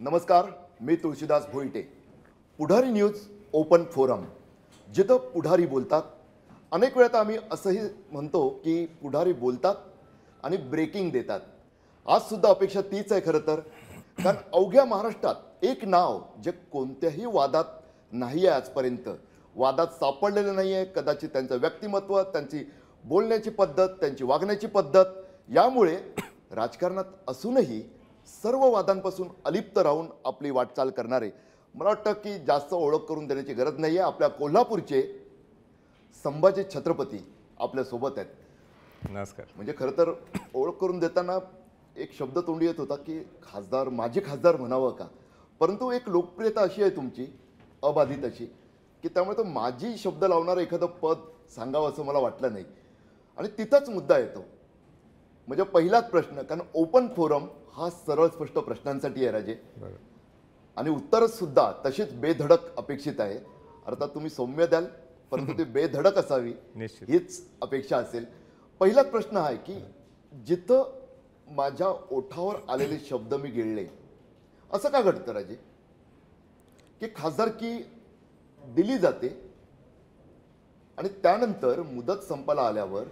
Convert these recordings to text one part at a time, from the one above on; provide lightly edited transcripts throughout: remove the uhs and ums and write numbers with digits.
नमस्कार, मी तुळशीदास भोईटे. पुढारी news open forum, जिथं पुढारी बोलतात. अनेक वेळा आम्ही असंही म्हणतो की पुढारी बोलतात आणि ब्रेकिंग देतात. आज सुद्धा अपेक्षा तीच आहे खरं तर, कारण अवघ्या महाराष्ट्रात एक नाव जे कोणत्याही वादात नाही आहे, आजपर्यंत वादात सापडलेलं नाही आहे. कदाचित त्यांचं व्यक्तिमत्व, त्यांची बोलण्याची पद्धत, त्यांची वागण्याची पद्धत यामुळे राजकारणात असूनही सर्व वादांपासून अलिप्त राहून आपली वाटचाल करणारे, मला वाटतं की जास्त ओळख करून देण्याची गरज नाही आहे. आपल्या कोल्हापूरचे संभाजी छत्रपती आपल्यासोबत आहेत. नमस्कार. म्हणजे खरं तर ओळख करून देताना एक शब्द तोंडी येत होता की खासदार, माजी खासदार म्हणावं का, परंतु एक लोकप्रियता अशी आहे तुमची अबाधित अशी की त्यामुळे तो माजी शब्द लावणारं एखादं पद सांगावं असं मला वाटलं नाही. आणि तिथंच मुद्दा येतो, म्हणजे पहिलाच प्रश्न, कारण ओपन फोरम हा सरळ स्पष्ट प्रश्नांसाठी आहे राजे, आणि उत्तरच सुद्धा तशीच बेधडक अपेक्षित आहे. अर्थात तुम्ही सौम्य द्याल, परंतु ते बेधडक असावी हीच अपेक्षा असेल. पहिलाच प्रश्न आहे की जिथं माझ्या ओठावर आलेले शब्द मी गिळले, असं का घडतं राजे की खासदारकी दिली जाते आणि त्यानंतर मुदत संपायला आल्यावर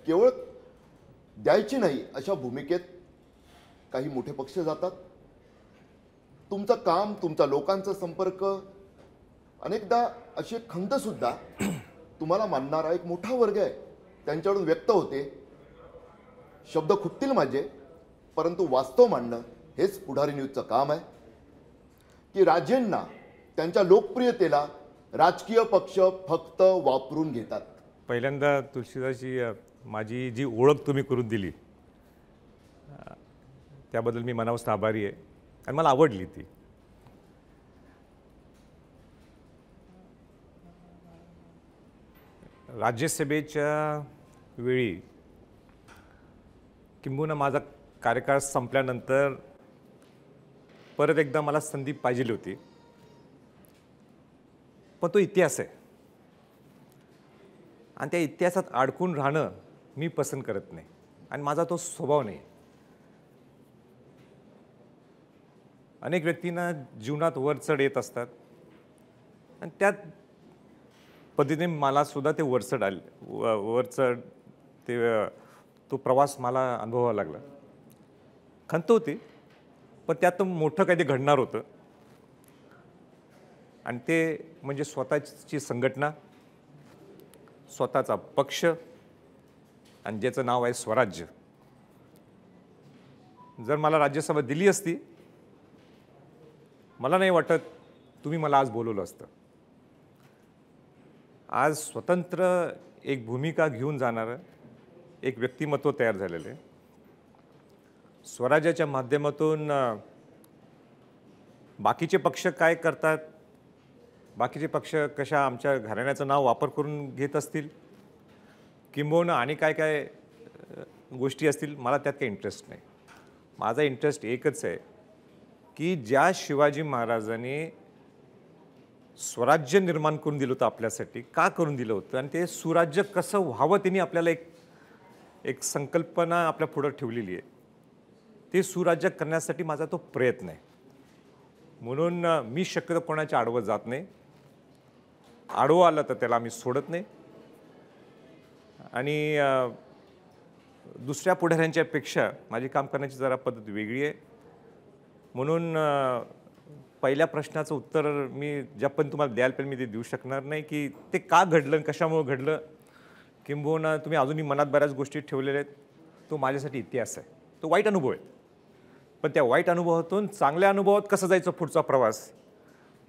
केवळ द्यायची नाही अशा भूमिकेत काही मोठे पक्ष जातात. तुमचं काम, तुमचा लोकांचा संपर्क, अनेकदा असे खंत सुद्धा तुम्हाला मानणारा एक मोठा वर्ग आहे त्यांच्याकडून व्यक्त होते. शब्द खुपतील माझे, परंतु वास्तव मांडणं हेच पुढारी न्यूजचं काम आहे. की राजेंना त्यांच्या लोकप्रियतेला राजकीय पक्ष फक्त वापरून घेतात. पहिल्यांदा तुळशीदासची माझी जी ओळख तुम्ही करून दिली त्याबद्दल मी मनापासून आभारी आहे आणि मला आवडली ती. राज्यसभेच्या वेळी किंबहुना माझा कार्यकाळ संपल्यानंतर परत एकदा मला संधी पाहिजे होती, पण तो इतिहास आहे आणि त्या इतिहासात अडकून राहणं मी पसंत करत नाही आणि माझा तो स्वभाव नाही. अनेक व्यक्तींना जीवनात वरचढ येत असतात आणि त्यात पद्धतीने मला सुद्धा ते वरचढ तो प्रवास मला अनुभवावा लागला. खंत होती, पण त्यात मोठं काही ते घडणार होतं आणि ते म्हणजे स्वतःची संघटना, स्वतःचा पक्ष आणि ज्याचं नाव आहे स्वराज्य. जर मला राज्यसभा दिली असती, मला नाही वाटत तुम्ही मला आज बोलवलं असतं. आज स्वतंत्र एक भूमिका घेऊन जाणारं एक व्यक्तिमत्व तयार झालेलं आहे. स्वराज्याच्या माध्यमातून बाकीचे पक्ष काय करतात, बाकीचे पक्ष कशा आमच्या घराण्याचं नाव वापर करून घेत असतील किंबहुना आणि काय काय गोष्टी असतील, मला त्यात काही इंटरेस्ट नाही. माझा इंटरेस्ट एकच आहे की ज्या शिवाजी महाराजांनी स्वराज्य निर्माण करून दिलं होतं आपल्यासाठी, का करून दिलं होतं आणि ते सुराज्य कसं व्हावं त्यांनी आपल्याला एक संकल्पना आपल्या पुढं ठेवलेली आहे. ते सुराज्य करण्यासाठी माझा तो प्रयत्न आहे. म्हणून मी शक्यतो कोणाच्या आडवं जात नाही. आडवं आलं तर त्याला आम्ही सोडत नाही आणि दुसऱ्या पुढाऱ्यांच्या पेक्षा माझी काम करण्याची जरा पद्धत वेगळी आहे. म्हणून पहिल्या प्रश्नाचं उत्तर मी ज्या पण तुम्हाला द्यायला पाहिजे मी ते देऊ शकणार नाही की ते का घडलं आणि कशामुळं घडलं, किंबहुना तुम्ही अजूनही मनात बऱ्याच गोष्टी ठेवलेल्या आहेत. तो माझ्यासाठी इतिहास आहे, तो वाईट अनुभव आहे. पण त्या वाईट अनुभवातून चांगल्या अनुभवात कसं जायचं पुढचा प्रवास,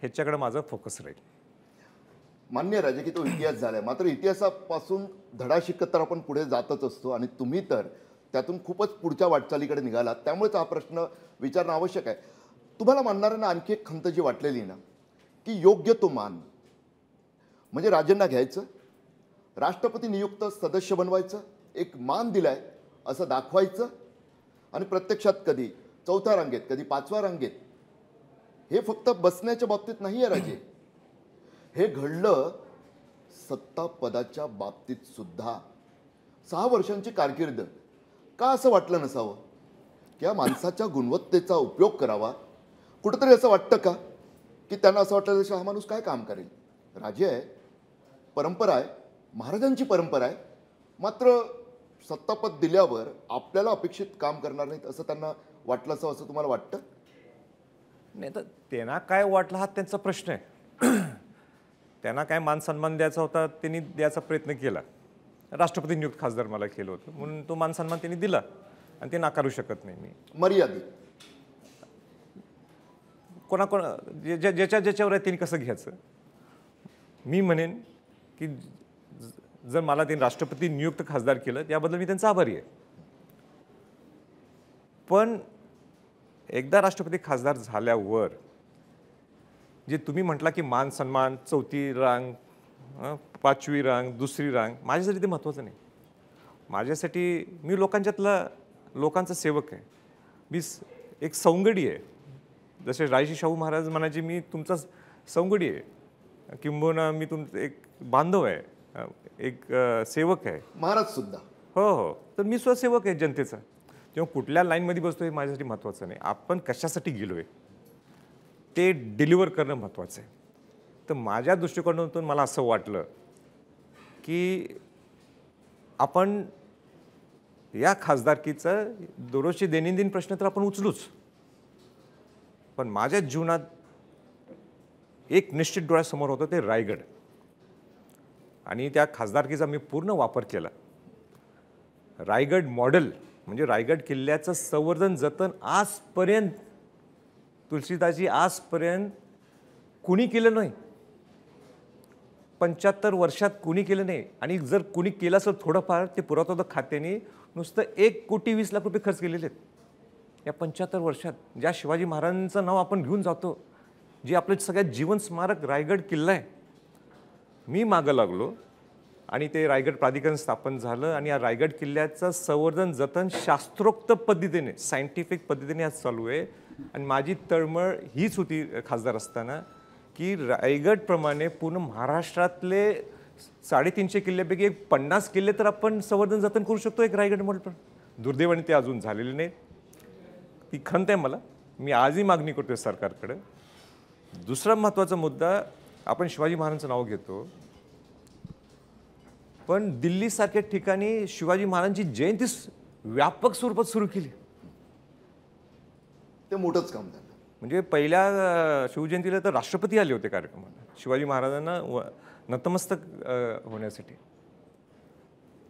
ह्याच्याकडे माझा फोकस राहील. मान्य राजे की तो इतिहास झाला आहे, मात्र इतिहासापासून धडा शिकत तर आपण पुढे जातच असतो आणि तुम्ही तर त्यातून खूपच पुढच्या वाटचालीकडे निघालात. त्यामुळेच हा प्रश्न विचारणं आवश्यक आहे. तुम्हाला मानणाऱ्यांना आणखी एक खंत जी वाटलेली ना, की योग्य तो मान म्हणजे राजेंना घ्यायचं, राष्ट्रपती नियुक्त सदस्य बनवायचं, एक मान दिलाय असं दाखवायचं आणि प्रत्यक्षात कधी चौथ्या रांगेत, कधी पाचव्या रांगेत. हे फक्त बसण्याच्या बाबतीत नाही आहे राजे, हे घडलं सत्ता पदाच्या बाबतीत सुद्धा. 6 वर्षांची कारकीर्द, का असं वाटलं नसावं की या माणसाच्या गुणवत्तेचा उपयोग करावा, कुठंतरी असं वाटतं का की त्यांना असं वाटलं जसं हा माणूस काय काम करेल? राजे आहे, परंपरा आहे, महाराजांची परंपरा आहे, मात्र सत्तापद दिल्यावर आपल्याला अपेक्षित काम करणार नाहीत असं त्यांना वाटलं असं असं तुम्हाला वाटतं? नाही तर त्यांना काय वाटलं हा त्यांचा प्रश्न आहे. त्यांना काय मान सन्मान द्यायचा होता त्यांनी द्यायचा प्रयत्न केला. राष्ट्रपती नियुक्त खासदार मला केलं होतं म्हणून तो मान सन्मान त्यांनी दिला आणि ते नाकारू शकत नाही मी. मर्यादित. कोणाकोणा ज्याच्यावर आहे त्यांनी कसं घ्यायचं. मी म्हणेन की जर मला त्यांनी राष्ट्रपती नियुक्त खासदार केलं त्याबद्दल मी त्यांचा आभारी आहे. पण एकदा राष्ट्रपती खासदार झाल्यावर जे तुम्ही म्हटला की मान सन्मान, चौथी रांग, पाचवी रांग, दुसरी रांग, माझ्यासाठी ते महत्त्वाचं नाही. माझ्यासाठी मी लोकांचा सेवक आहे. मी एक सवंगडी आहे. जसे रायजी शाहू महाराज म्हणायचे मी तुमचा सवंगडी आहे, किंबहुना मी एक बांधव आहे, एक सेवक आहे. महाराज सुद्धा. हो हो, तर मी सुद्धा सेवक आहे जनतेचा. तेव्हा कुठल्या लाईनमध्ये बसतो हे माझ्यासाठी महत्त्वाचं नाही. आपण कशासाठी गेलो आहे ते डिलिव्हर करणं महत्त्वाचं आहे. तर माझ्या दृष्टिकोनातून मला असं वाटलं की आपण या खासदारकीचा दररोजचे दैनंदिन प्रश्न तर आपण उचलूच, पण माझ्या जीवनात एक निश्चित डोळ्यासमोर होतं ते रायगड. आणि त्या खासदारकीचा मी पूर्ण वापर केला. रायगड मॉडेल म्हणजे रायगड किल्ल्याचं संवर्धन जतन आजपर्यंत तुलसीदासजी आजपर्यंत कुणी केलं नाही. 75 वर्षात कुणी केलं नाही. आणि जर कुणी केलं असं थोडंफार ते पुरातत्व खात्याने नुसतं 1,20,00,000 रुपये खर्च केलेले आहेत या 75 वर्षात. ज्या शिवाजी महाराजांचं नाव आपण घेऊन जातो, जे आपलं सगळ्यात जीवन स्मारक रायगड किल्ला आहे, मी मागं लागलो आणि ते रायगड प्राधिकरण स्थापन झालं. आणि या रायगड किल्ल्याचं संवर्धन जतन शास्त्रोक्त पद्धतीने सायंटिफिक पद्धतीने आज चालू आहे. आणि माझी तळमळ हीच होती खासदार असताना की रायगडप्रमाणे पूर्ण महाराष्ट्रातले 350 किल्ल्यापैकी 50 किल्ले तर आपण संवर्धन जतन करू शकतो एक रायगड मॉडेल. पण दुर्दैवाने ते अजून झालेले नाही. ती खंत आहे मला. मी आजही मागणी करतोय सरकारकडे. दुसरा महत्त्वाचा मुद्दा, आपण शिवाजी महाराजांचं नाव घेतो, पण दिल्लीसारख्या ठिकाणी शिवाजी महाराजांची जयंती व्यापक स्वरूपात सुरू केली. ते मोठंच काम झालं. म्हणजे पहिल्या शिवजयंतीला तर राष्ट्रपती आले होते कार्यक्रमाला शिवाजी महाराजांना नतमस्तक होण्यासाठी.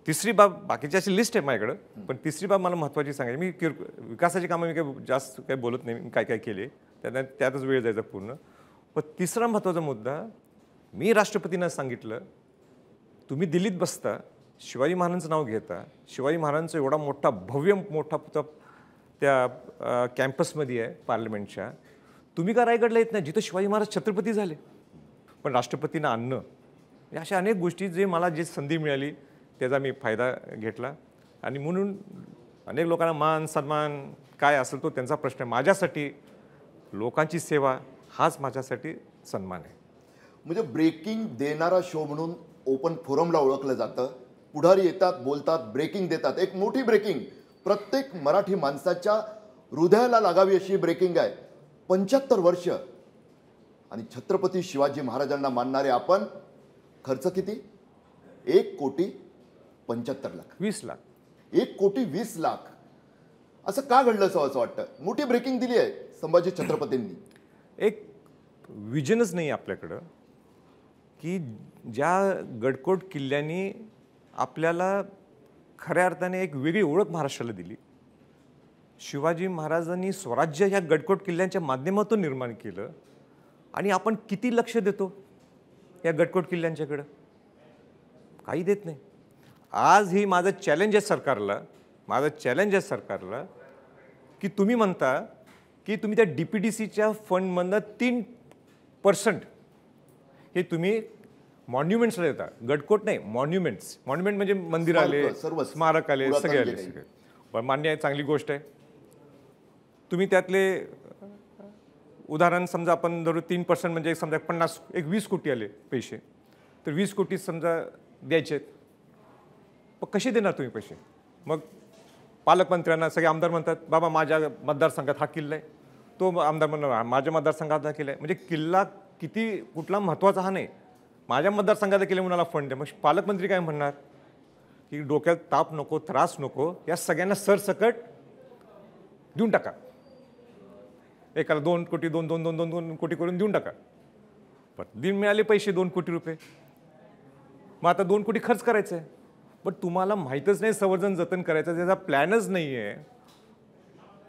तिसरी बाब, बाकीची अशी लिस्ट आहे माझ्याकडं, पण तिसरी बाब मला महत्त्वाची सांगायची. मी विकासाची कामं मी काही जास्त काही बोलत नाही, मी काय काय केले त्यातच वेळ जायचा पूर्ण. पण तिसरा महत्त्वाचा मुद्दा, मी राष्ट्रपतींना सांगितलं तुम्ही दिल्लीत बसता, शिवाजी महाराजांचं नाव घेता, शिवाजी महाराजांचा एवढा मोठा भव्य मोठा पुतळा त्या कॅम्पसमध्ये आहे पार्लमेंटच्या, तुम्ही का रायगडला येत नाही जिथं शिवाजी महाराज छत्रपती झाले. पण राष्ट्रपतींना आणणं, या अशा अनेक गोष्टी जे मला जी संधी मिळाली त्याचा मी फायदा घेतला. आणि म्हणून अनेक लोकांना मान सन्मान काय असेल तो त्यांचा प्रश्न आहे. माझ्यासाठी लोकांची सेवा हाच माझ्यासाठी सन्मान आहे. म्हणजे ब्रेकिंग देणारा शो म्हणून ओपन फोरमला ओळखलं जातं. पुढारी येतात, बोलतात, ब्रेकिंग देतात. एक मोठी ब्रेकिंग प्रत्येक मराठी माणसाच्या हृदयाला लागावी अशी ब्रेकिंग आहे. 75 वर्ष आणि छत्रपती शिवाजी महाराजांना मानणारे आपण, खर्च किती? 1,75,00,000. 20 लाख. 1,20,00,000. असं का घडलं असं वाटतं? मोठी ब्रेकिंग दिली आहे संभाजी छत्रपतींनी. एक विजनच नाही आपल्याकडं की ज्या गडकोट किल्ल्यांनी आपल्याला खऱ्या अर्थाने एक वेगळी ओळख महाराष्ट्राला दिली. शिवाजी महाराजांनी स्वराज्य ह्या गडकोट किल्ल्यांच्या माध्यमातून निर्माण केलं. आणि आपण किती लक्ष देतो या गडकोट किल्ल्यांच्याकडं? काही देत नाही. आज ही माझं चॅलेंज आहे सरकारला, की तुम्ही म्हणता की तुम्ही त्या DPDCच्या फंडमधनं 3% हे तुम्ही मॉन्युमेंट्सला देता. गडकोट नाही, मॉन्युमेंट्स. मॉन्युमेंट म्हणजे मंदिर आले, स्मारक आले, सगळे आले सगळे. पण मान्य आहे, चांगली गोष्ट आहे. तुम्ही त्यातले उदाहरण समजा आपण धरू 3% म्हणजे समजा 20 कोटी आले पैसे, तर 20 कोटी समजा द्यायचे आहेत. पण कसे देणार तुम्ही पैसे? मग पालकमंत्र्यांना सगळे आमदार म्हणतात बाबा माझ्या मतदारसंघात हा किल्ला आहे, तो आमदार म्हणून माझ्या मतदारसंघात केलं आहे. म्हणजे किल्ला किती कुठला महत्त्वाचा हा नाही, माझ्या मतदारसंघात केलं म्हणून मला फंड आहे. मग पालकमंत्री काय म्हणणार की डोक्यात ताप नको, त्रास नको, या सगळ्यांना सरसकट देऊन टाका, एकाला 2 कोटी 2 कोटी करून देऊन टाका. पण दिन मिळाले पैसे 2 कोटी रुपये, मग आता 2 कोटी खर्च करायचं आहे. पण तुम्हाला माहीतच नाही संवर्धन जतन करायचं, त्याचा प्लॅनच नाही आहे.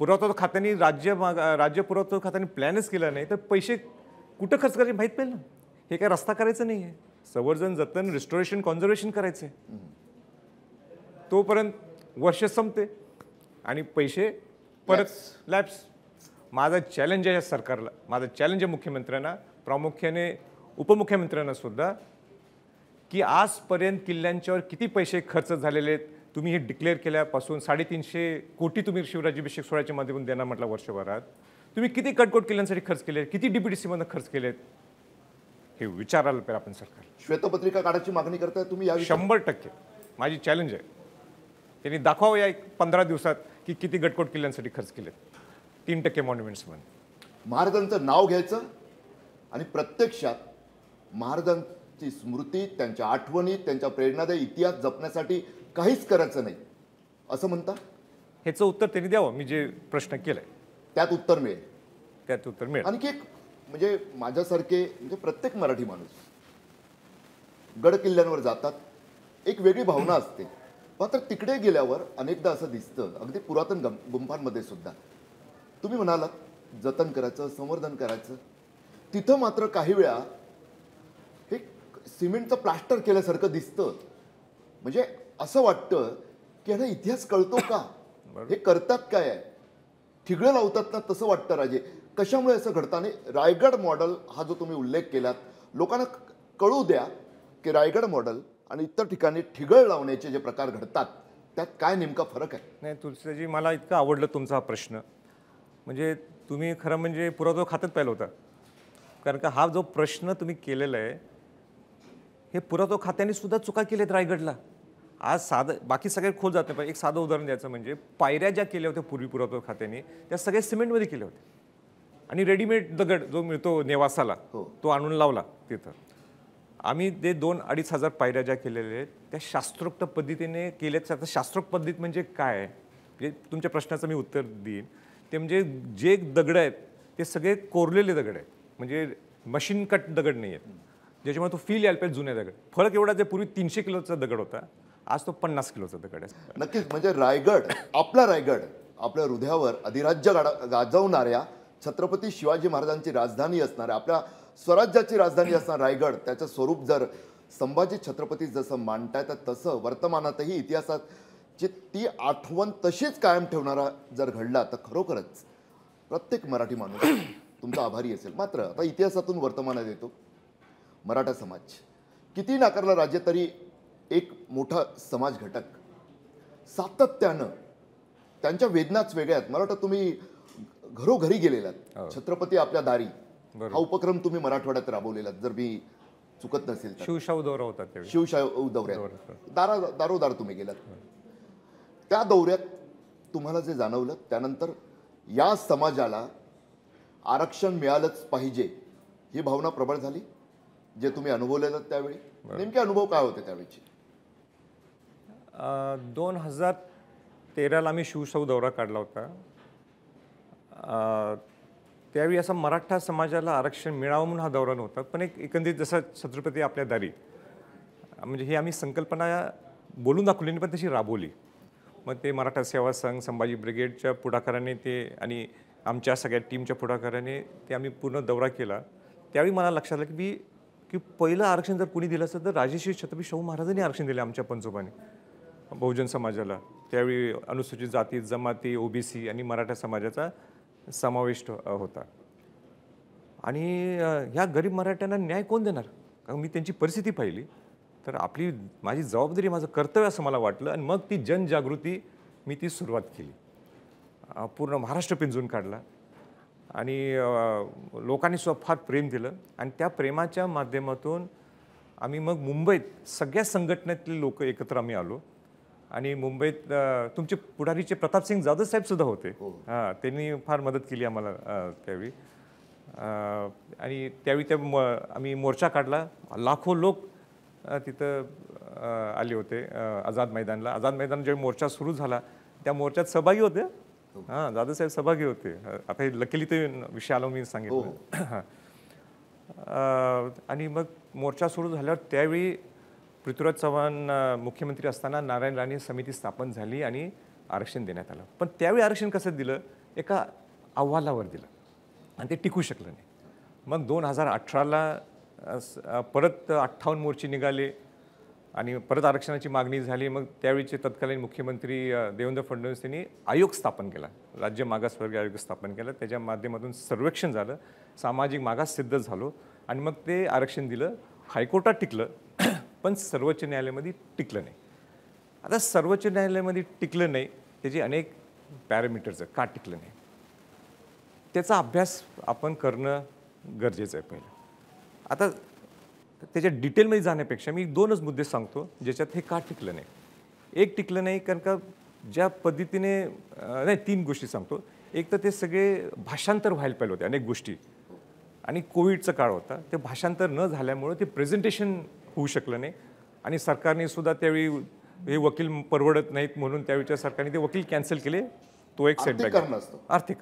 पुरवठा खात्याने राज्य पुरवठा खात्याने प्लॅनच केला नाही, तर पैसे कुठं खर्च करायचे माहीत पाहिजे ना. हे काय रस्ता करायचं नाही आहे, संवर्धन जतन रिस्टोरेशन कॉन्झर्वेशन करायचं आहे. तोपर्यंत वर्ष संपते आणि पैसे परत लॅप्स. माझं चॅलेंज आहे या सरकारला, माझं चॅलेंज आहे मुख्यमंत्र्यांना, प्रामुख्याने उपमुख्यमंत्र्यांना सुद्धा, की आजपर्यंत किल्ल्यांच्यावर किती पैसे खर्च झालेले आहेत. तुम्ही हे डिक्लेअर केल्यापासून 350 कोटी तुम्ही शिवराज्याभिषेक सोहळ्याच्या माध्यमातून देणार म्हटलं वर्षभरात. तुम्ही किती कटकोट किल्ल्यांसाठी खर्च केले, किती DPDCमधून खर्च केलेत, हे विचारायला पाहिजे आपण सरकार. श्वेतपत्रिका काढायची मागणी करताय तुम्ही या 100% माझी चॅलेंज आहे. त्यांनी दाखवावं या 15 दिवसात की किती गटकोट किल्ल्यांसाठी खर्च केलेत 3% मॉन्युमेंट्समध्ये. महाराजांचं नाव घ्यायचं आणि प्रत्यक्षात महाराजांची स्मृती, त्यांच्या आठवणी, त्यांच्या प्रेरणादायी इतिहास जपण्यासाठी काहीच करायचं नाही असं म्हणता. ह्याचं उत्तर त्यांनी द्यावं. मी जे प्रश्न केलाय त्यात उत्तर मिळेल, त्यात उत्तर मिळेल. आणखी एक म्हणजे माझ्यासारखे म्हणजे प्रत्येक मराठी माणूस गड किल्ल्यांवर जातात, एक वेगळी भावना असते. मात्र तिकडे गेल्यावर अनेकदा असं दिसतं, अगदी पुरातन गुंफांमध्ये सुद्धा तुम्ही म्हणालात जतन करायचं, संवर्धन करायचं, तिथं मात्र काही वेळा हे सिमेंटचं प्लास्टर केल्यासारखं दिसतं. म्हणजे असं वाटतं की ह्याला इतिहास कळतो का, हे करतात काय आहे, ठिगळं लावतात ना, तसं वाटतं. राजे, कशामुळे असं घडतं? आणि रायगड मॉडेल हा जो तुम्ही उल्लेख केलात, लोकांना कळू द्या की रायगड मॉडेल आणि इतर ठिकाणी ठिगळ लावण्याचे जे प्रकार घडतात त्यात काय नेमका फरक आहे? नाही तुलसीजी, मला इतकं आवडलं तुमचा हा प्रश्न. म्हणजे तुम्ही खरं म्हणजे पुरातत्व खात्यात पाहिलं होता, कारण का हा जो प्रश्न तुम्ही केलेला आहे, हे पुरातत्व खात्याने सुद्धा चुका केल्यात रायगडला. आज साधं बाकी सगळे खोल जात नाही, पण एक साधं उदाहरण द्यायचं म्हणजे पायऱ्या ज्या केल्या होत्या पूर्वी पुरातत्व खात्याने, त्या सगळ्या सिमेंटमध्ये केल्या होत्या आणि रेडीमेड दगड जो मिळतो नेवासाला तो आणून लावला तिथं. आम्ही ते 2-2.5 हजार पायऱ्या ज्या केलेल्या आहेत त्या शास्त्रोक्त पद्धतीने केल्यात. आता शास्त्रोक्त पद्धत म्हणजे काय, म्हणजे तुमच्या प्रश्नाचं मी उत्तर देईन. ते म्हणजे जे दगड आहेत ते सगळे कोरलेले दगड आहेत, म्हणजे मशीन कट दगड नाही आहेत, ज्याच्यामुळे तो फील यायला पाहिजे जुन्या दगड. फरक एवढा, जे पूर्वी 300 किलोचा दगड होता, आज तो 50 किलोचा दगड आहे. नक्कीच. म्हणजे रायगड, आपला रायगड, आपल्या हृदयावर अधिराज्य गाजवणाऱ्या छत्रपती शिवाजी महाराजांची राजधानी असणाऱ्या, आपल्या स्वराज्याची राजधानी असणार रायगड, त्याचं स्वरूप जर संभाजी छत्रपती जसं मांडताय, तर तसं वर्तमानातही इतिहासाची ती आठवण तशीच कायम ठेवणारा जर घडला, तर खरोखरच प्रत्येक मराठी माणूस तुमचा आभारी असेल. मात्र आता इतिहासातून वर्तमानात येतो. मराठा समाज किती नाकारला राज्य, तरी एक मोठा समाज घटक सातत्यानं त्यांच्या वेदनाच वेगळ्या आहेत. मला वाटतं तुम्ही घरोघरी गेलेलात, छत्रपती आपल्या दारी हा उपक्रम तुम्ही मराठवाड्यात राबवलेला, जर मी चुकत नसेल तर. शिवशाहू दौरा होता त्यावेळी. शिवशाहू दौऱ्यात दारोदार तुम्ही गेलात. त्या दौऱ्यात तुम्हाला जे जाणवलं, त्यानंतर या समाजाला आरक्षण मिळालंच पाहिजे ही भावना प्रबळ झाली, जे तुम्ही अनुभवलेलं त्यावेळी. नेमके अनुभव काय होते त्यावेळीचे? 2013ला आम्ही शिवशाहू दौरा काढला होता. त्यावेळी असा मराठा समाजाला आरक्षण मिळावं म्हणून हा दौरा नव्हता, पण एक एकंदरीत जसं छत्रपती आपल्या दारी, म्हणजे ही आम्ही संकल्पना बोलून दाखवली नाही, पण तशी राबवली. मग ते मराठा सेवा संघ, संभाजी ब्रिगेडच्या पुढाकाराने ते आणि आमच्या सगळ्या टीमच्या पुढाकाराने ते आम्ही पूर्ण दौरा केला. त्यावेळी मला लक्षात आलं की पहिलं आरक्षण जर कोणी दिलं असतं तर राजश्री छत्रपती शाहू महाराजांनी आरक्षण दिले आमच्या पंजोबाने बहुजन समाजाला. त्यावेळी अनुसूचित जाती, जमाती, OBC आणि मराठा समाजाचा समावेश होता. आणि ह्या गरीब मराठ्यांना न्याय कोण देणार? कारण मी त्यांची परिस्थिती पाहिली, तर माझी जबाबदारी, माझं कर्तव्य असं मला वाटलं. आणि मग ती जनजागृती मी ती सुरुवात केली, पूर्ण महाराष्ट्र पिंजून काढला आणि लोकांनी सुद्धा फार प्रेम दिलं. आणि त्या प्रेमाच्या माध्यमातून आम्ही मग मुंबईत सगळ्या संघटनेतले लोक एकत्र आम्ही आलो आणि मुंबईत तुमचे पुढारीचे प्रतापसिंग जाधव साहेब सुद्धा होते. हां, त्यांनी फार मदत केली आम्हाला त्यावेळी. आणि त्यावेळी आम्ही मोर्चा काढला. लाखो लोक तिथं आले होते आझाद मैदानला. आझाद मैदान जेव्हा मोर्चा सुरू झाला त्या मोर्चात सहभागी होते. हां, जाधव साहेब सहभागी होते. आता हे लकीली ते विषय आलो मी सांगितलं. हां. आणि मग मोर्चा सुरू झाल्यावर त्यावेळी पृथ्वीराज चव्हाण मुख्यमंत्री असताना नारायण राणे समिती स्थापन झाली आणि आरक्षण देण्यात आलं. पण त्यावेळी आरक्षण कसं दिलं? एका अहवालावर दिलं आणि ते टिकू शकलं नाही. मग 2018ला परत 58 मोर्चे निघाले आणि परत आरक्षणाची मागणी झाली. मग त्यावेळीचे तत्कालीन मुख्यमंत्री देवेंद्र फडणवीस यांनी आयोग स्थापन केला, राज्य मागासवर्गीय आयोग स्थापन केला. त्याच्या माध्यमातून सर्वेक्षण झालं, सामाजिक मागास सिद्ध झालो आणि मग ते आरक्षण दिलं. हायकोर्टात टिकलं पण सर्वोच्च न्यायालयामध्ये टिकलं नाही. आता सर्वोच्च न्यायालयामध्ये टिकलं नाही त्याचे अनेक पॅरामीटर्स आहेत. का टिकलं नाही त्याचा अभ्यास आपण करणं गरजेचं आहे पहिलं. आता त्याच्या डिटेलमध्ये जाण्यापेक्षा मी 2च मुद्दे सांगतो ज्याच्यात हे का टिकलं नाही. एक टिकलं नाही कारण का ज्या पद्धतीने नाही 3 गोष्टी सांगतो. एक तर ते सगळे भाषांतर व्हायला पाहिजे होते अनेक गोष्टी आणि कोविडचा काळ होता. ते भाषांतर न झाल्यामुळं ते प्रेझेंटेशन होऊ शकलं नाही आणि सरकारने सुद्धा त्यावेळी हे वकील परवडत नाहीत म्हणून त्यावेळीच्या सरकारने ते वकील कॅन्सल केले. तो एक सेटबॅक आर्थिक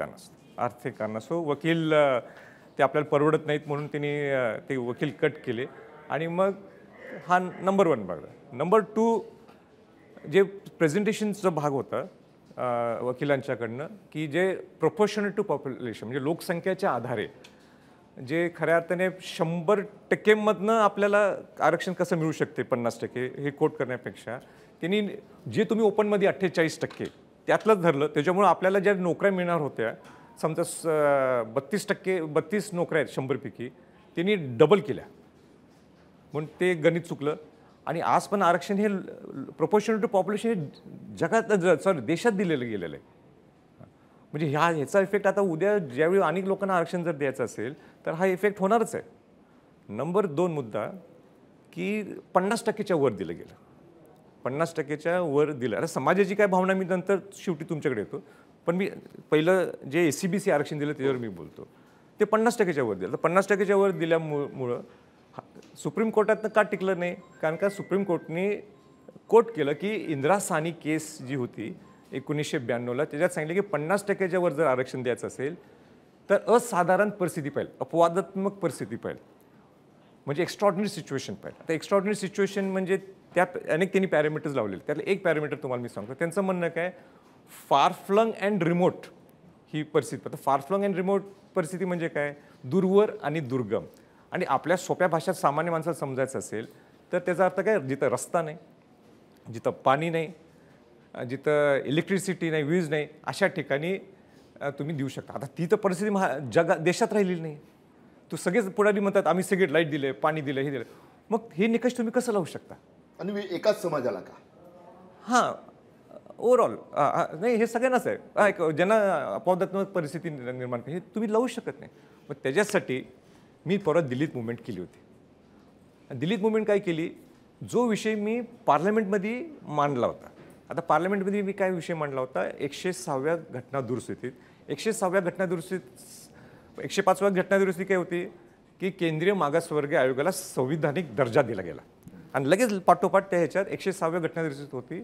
कारणास्तव वकील ते आपल्याला परवडत नाहीत म्हणून त्यांनी ते वकील कट केले आणि मग हा नंबर 1 भाग. नंबर 2 जे प्रेझेंटेशनचा भाग होता वकिलांच्याकडनं की जे प्रोपोर्शनल टू पॉप्युलेशन म्हणजे लोकसंख्येच्या आधारे जे खऱ्या अर्थाने 100% मधनं आपल्याला आरक्षण कसं मिळू शकते 50% हे कोट करण्यापेक्षा त्यांनी जे तुम्ही ओपनमध्ये 48% त्यातलंच धरलं. त्याच्यामुळं आपल्याला ज्या नोकऱ्या मिळणार होत्या समजा 32 नोकऱ्या आहेत 100पैकी त्यांनी डबल केल्या म्हणून ते गणित चुकलं. आणि आज पण आरक्षण हे प्रोपोर्शनल टू पॉप्युलेशन हे जगात देशात दिलेलं गेलेलं आहे. म्हणजे ह्याचा इफेक्ट आता उद्या ज्यावेळी अनेक लोकांना आरक्षण जर द्यायचं असेल तर हा इफेक्ट होणारच आहे. नंबर 2 मुद्दा की 50%च्या वर दिलं गेलं. 50%च्या वर दिलं. अरे समाजाची काय भावना मी नंतर शेवटी तुमच्याकडे येतो. पण मी पहिलं जे SCBC आरक्षण दिलं त्याच्यावर मी बोलतो. ते 50%च्या वर दिलं. तर 50%च्या वर दिल्यामुळं सुप्रीम कोर्टातनं का टिकलं नाही? कारण का सुप्रीम कोर्टने कोर्ट केलं की इंदिरा साहनी केस जी होती 1992ला त्याच्यात सांगितलं की 50%च्या वर जर आरक्षण द्यायचं असेल तर असाधारण परिस्थिती पाहिजे, अपवादात्मक परिस्थिती पाहिजे, म्हणजे एक्स्ट्रॉर्डिनरी सिच्युएशन पाहिजे. आता एक्स्ट्रॉर्डिनरी सिच्युएशन म्हणजे त्यात अनेक त्यांनी पॅरामीटर्स लावलेले. त्यातलं एक पॅरामीटर तुम्हाला मी सांगतो. त्यांचं म्हणणं काय फार फ्लंग अँड रिमोट ही परिस्थिती. आता फार फ्लंग अँड रिमोट परिस्थिती म्हणजे काय? दूरवर आणि दुर्गम. आणि आपल्या सोप्या भाषेत सामान्य माणसाला समजायचं असेल तर त्याचा अर्थ काय? जिथं रस्ता नाही, जिथं पाणी नाही, जिथं इलेक्ट्रिसिटी नाही, वीज नाही, अशा ठिकाणी तुम्ही देऊ शकता. आता ती तर परिस्थिती देशात राहिलेली नाही. तो सगळेच पुढारी म्हणतात आम्ही सगळे लाईट दिले, पाणी दिलं, हे दिलं. मग हे निकष तुम्ही कसं लावू शकता? आणि एकाच समाजाला का? हां, ओव्हरऑल नाही, हे सगळ्यांनाच आहे. ज्यांना अपवादात्मक परिस्थिती निर्माण हे तुम्ही लावू शकत नाही. मग त्याच्यासाठी मी परत दिल्लीत मुवमेंट केली होती. दिल्लीत मुवमेंट काय केली? जो विषय मी पार्लमेंटमध्ये मांडला होता. आता पार्लमेंटमध्ये मी काय विषय मांडला होता? 106व्या घटना दुरुस्तीत. 106व्या घटना दुरुस्तीत 105व्या घटना दुरुस्ती काय होती की केंद्रीय मागासवर्गीय आयोगाला संविधानिक दर्जा दिला गेला आणि लगेच पाठोपाठ त्या ह्याच्यात 106व्या घटना दुरुस्तीत होती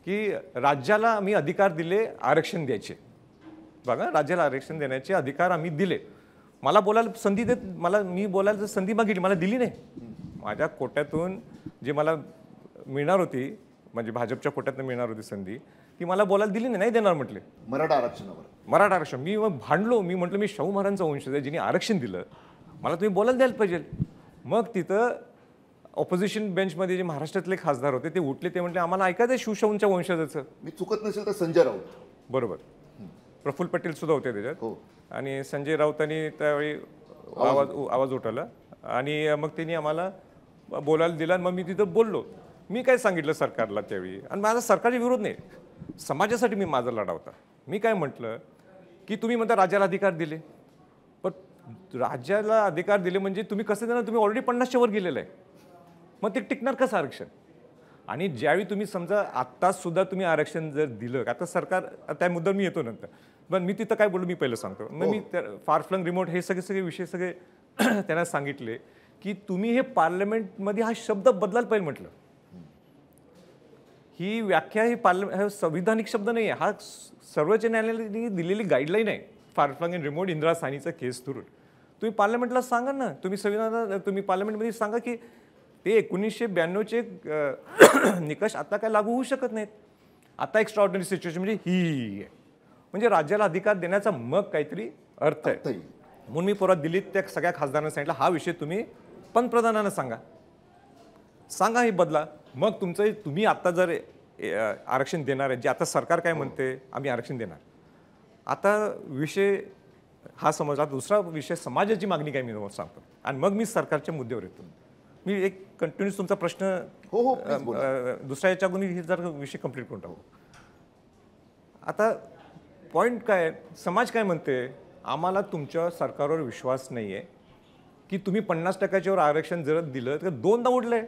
की राज्याला आम्ही अधिकार दिले आरक्षण द्यायचे. बघा, राज्याला आरक्षण देण्याचे अधिकार आम्ही दिले. मला बोलायला संधी देत, मी बोलायला संधी मागितली, मला दिली नाही. माझ्या कोट्यातून जे मला मिळणार होती, म्हणजे भाजपच्या कोट्यातून मिळणार होती संधी, ती मला बोलायला दिली नाही देणार म्हटले. मराठा आरक्षणावर मराठा आरक्षण मी मग भांडलो. मी म्हटलं मी शाहू महाराजांचा वंशज आहे, जिने आरक्षण दिलं, मला तुम्ही बोलायला द्यायला पाहिजे. मग तिथं ऑपोजिशन बेंचमध्ये जे महाराष्ट्रातले खासदार होते ते उठले. ते म्हटले आम्हाला ऐकायचं आहे शिवशाहूंच्या वंशजाचं. मी चुकत नसेल तर संजय राऊत बरोबर, प्रफुल्ल पटेल सुद्धा होते त्याच्यात. हो. आणि संजय राऊतांनी त्यावेळी आवाज उठवला आणि मग त्यांनी आम्हाला बोलायला दिला. मग मी तिथं बोललो. मी काय सांगितलं सरकारला त्यावेळी, आणि माझा सरकारचा विरोध नाही, समाजासाठी मी माझा लढा होता. मी काय म्हटलं की तुम्ही म्हणता राज्याला अधिकार दिले, पण राज्याला अधिकार दिले म्हणजे तुम्ही कसं देणार? तुम्ही ऑलरेडी 50च्या वर गेलेलं आहे. मग ते टिकणार कसं आरक्षण? आणि ज्यावेळी तुम्ही समजा आत्तासुद्धा तुम्ही आरक्षण जर दिलं, आता सरकार त्या मुद्द्यावर मी येतो नंतर, पण मी तिथं काय बोललो मी पहिलं सांगतो. मग मी फार फ्लंग रिमोट हे सगळे विषय सगळे त्यांना सांगितले की तुम्ही हे पार्लमेंटमध्ये हा शब्द बदलायला पाहिजे म्हटलं. ही व्याख्या ही हा संविधानिक शब्द नाही आहे, हा सर्वोच्च न्यायालयाने दिलेली गाईडलाईन आहे. Far flung and remote Indira साहनीचा केस धरून तुम्ही पार्लमेंटला सांगा ना, तुम्ही पार्लमेंटमध्ये सांगा की ते 1992चे निकष आता काय लागू होऊ शकत नाहीत. आता एक्स्ट्राऑर्डिनरी सिच्युएशन म्हणजे ही आहे, म्हणजे राज्याला अधिकार देण्याचा मग काहीतरी अर्थ आहे. म्हणून मी परवा दिल्लीत त्या सगळ्या खासदारांना सांगितलं हा विषय तुम्ही पंतप्रधानांना सांगा हे बदला. मग तुम्ही आता जर आरक्षण देणार आहे, जे आता सरकार काय म्हणते आम्ही आरक्षण देणार, आता विषय हा समजला. दुसरा विषय समाजाची मागणी काय मी तुम्हाला सांगतो आणि मग मी सरकारच्या मुद्द्यावर येतो. मी एक कंटिन्यूस तुमचा प्रश्न दुसऱ्या याच्या अगोदर हे जर विषय कंप्लीट करून टाकू. आता पॉईंट काय, समाज काय म्हणते, आम्हाला तुमच्या सरकारवर विश्वास नाही आहे की तुम्ही 50%वर आरक्षण जर दिलं तर दोनदा उडलंय,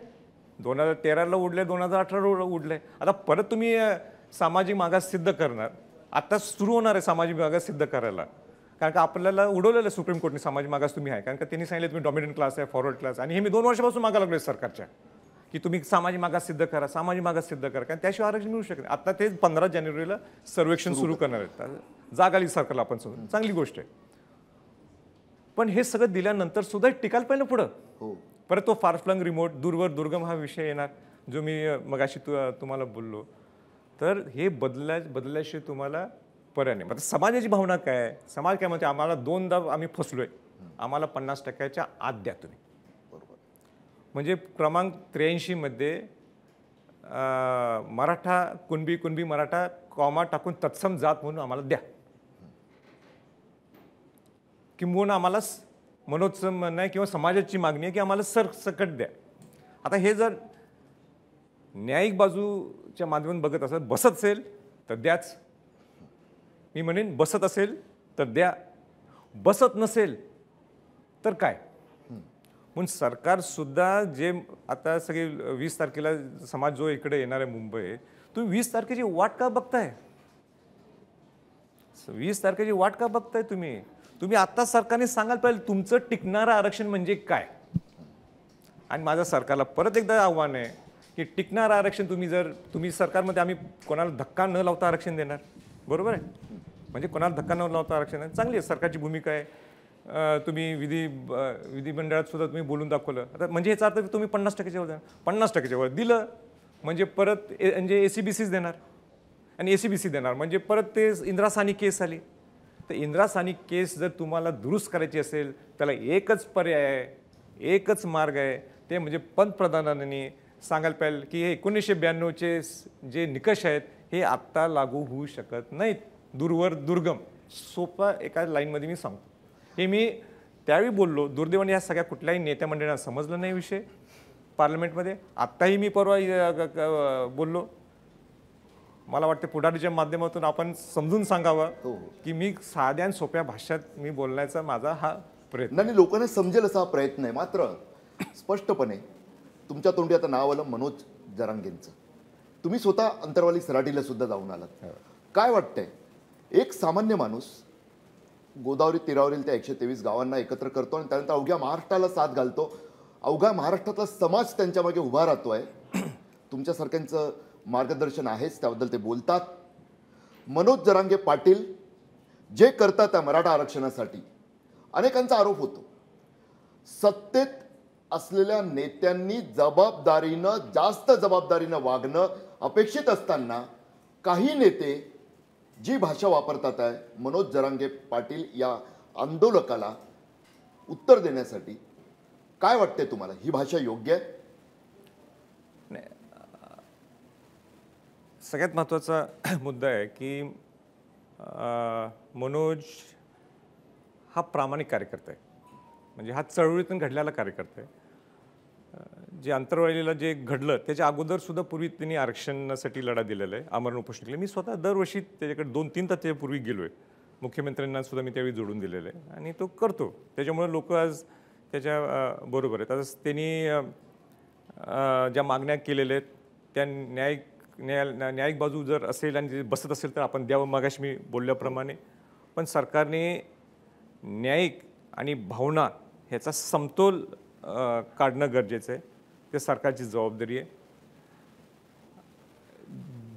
2013ला उडले, 2018ला उडले. आता परत तुम्ही सामाजिक मागास सिद्ध करणार, आता सुरू होणार आहे सामाजिक मागास सिद्ध करायला. कारण का आपल्याला उडवलेलं सुप्रीम कोर्टने सामाजिक मागास तुम्ही आहे, कारण का त्यांनी सांगितलं तुम्ही डॉमिनंट क्लास आहे, फॉरवर्ड क्लास, आणि हे मी 2 वर्षापासून मागा लागलोय सरकारच्या की तुम्ही सामाजिक मागास सिद्ध करा, सामाजिक मागास सिद्ध करा, कारण त्याशिवाय आरक्षण मिळू शकत. आता ते 15 जानेवारीला सर्वेक्षण सुरू करणार आहेत, जाग आली सरकारला, आपण समजून चांगली गोष्ट आहे. पण हे सगळं दिल्यानंतर सुद्धा टिकायला पाहिजे पुढं. परत तो फार फ्लंग रिमोट, दूरवर दुर्गम हा विषय येणार, जो मी मगाशी तुम्हाला बोललो. तर हे बदलल्याशिवाय तुम्हाला पर्याय नाही. समाजाची भावना काय, समाज काय म्हणते, आम्हाला 2दा आम्ही फसलोय, आम्हाला 50%च्या आत द्या तुम्ही. म्हणजे क्रमांक 83 मध्ये मराठा कुणबी मराठा कॉमा टाकून तत्सम जात म्हणून आम्हाला द्या, किंबहुना आम्हाला मनोजचं म्हणणं आहे किंवा समाजाची मागणी आहे की आम्हाला सरसकट द्या. आता हे जर न्यायिक बाजूच्या माध्यमातून बघत असेल, बसत असेल तर द्याच, मी म्हणेन बसत असेल तर द्या, बसत नसेल तर काय. म्हणून सरकारसुद्धा जे आता सगळे 20 तारखेला समाज जो इकडे येणार आहे मुंबई, तुम्ही 20 तारखेची वाट का बघताय? 20 तारखेची वाट का बघताय तुम्ही आता सरकारने सांगायला पाहिजे तुमचं टिकणारं आरक्षण म्हणजे काय. आणि माझं सरकारला परत एकदा आव्हान आहे की टिकणारं आरक्षण तुम्ही सरकारमध्ये आम्ही कोणाला धक्का न लावता आरक्षण देणार, बरोबर आहे, म्हणजे कोणाला धक्का न लावता आरक्षण आहे, चांगली आहे सरकारची भूमिका आहे. तुम्ही विधिमंडळात सुद्धा तुम्ही बोलून दाखवलं. आता म्हणजे याचा अर्थ तुम्ही 50%च्या वर द्या, 50%च्या वर दिलं म्हणजे परत म्हणजे ACBCच देणार, आणि ACBC देणार म्हणजे परत ते इंदिरा साहनी केस आली. तर इंदिरा साहनी केस जर तुम्हाला दुरुस्त करायची असेल, त्याला एकच पर्याय आहे, एकच मार्ग आहे, ते म्हणजे पंतप्रधानांनी सांगायला पाहिजे की हे 1992चे जे निकष आहेत हे आत्ता लागू होऊ शकत नाहीत. दूरवर दुर्गम, सोपा एका लाईनमध्ये मी सांगतो. हे मी त्यावेळी बोललो, दुर्दैवाने या सगळ्या कुठल्याही नेत्या मंडळींना समजलं नाही विषय पार्लमेंटमध्ये. आत्ताही मी परवा बोललो. मला वाटतं पुढारीच्या माध्यमातून आपण समजून सांगावं की मी साध्या आणि सोप्या भाषेत मी बोलण्याचा माझा हा प्रयत्न. नाही, लोकांना समजेल असा प्रयत्न आहे. मात्र स्पष्टपणे तुमच्या तोंडी आता नाव आलं मनोज जरांगेंचं. तुम्ही स्वतः अंतरवाली सराटीला सुद्धा जाऊन आलात. काय वाटतंय, एक सामान्य माणूस गोदावरी तीरावरील त्या 123 गावांना एकत्र करतो आणि त्यानंतर अवघ्या महाराष्ट्राला साथ घालतो, अवघ्या महाराष्ट्रातला समाज त्यांच्या मागे उभा राहतोय. तुमच्यासारख्यांचं मार्गदर्शन आहेच, त्याबद्दल ते बोलतात. मनोज जरांगे पाटील जे करतात त्या मराठा आरक्षणासाठी अनेकांचा आरोप होतो, सत्तेत असलेल्या नेत्यांनी जास्त जबाबदारीनं वागणं अपेक्षित असताना काही नेते जी भाषा वापरतात आहे मनोज जरांगे पाटील या आंदोलकाला उत्तर देण्यासाठी, काय वाटते तुम्हाला, ही भाषा योग्य आहे? सगळ्यात महत्त्वाचा मुद्दा आहे की मनोज हा प्रामाणिक कार्यकर्ता आहे, म्हणजे हा चळवळीतून घडलेला कार्यकर्ता आहे. जे अंतरवालीला जे घडलं त्याच्या अगोदर सुद्धा पूर्वी त्यांनी आरक्षणासाठी लढा दिलेला आहे, आमरण उपोषण केलं. मी स्वतः दरवर्षी त्याच्याकडे 2-3 तास त्याच्यापूर्वी गेलो आहे. मुख्यमंत्र्यांना सुद्धा मी त्यावेळी जोडून दिलेलं आहे आणि तो करतो. त्याच्यामुळे लोक आज त्याच्या बरोबर आहेत. आज त्यांनी ज्या मागण्या केलेल्या आहेत त्या न्यायिक बाजू जर असेल आणि ते बसत असेल तर आपण द्यावं, मगाशी मी बोलल्याप्रमाणे. पण सरकारने न्यायिक आणि भावना ह्याचा समतोल काढणं गरजेचं आहे. ते सरकारची जबाबदारी आहे.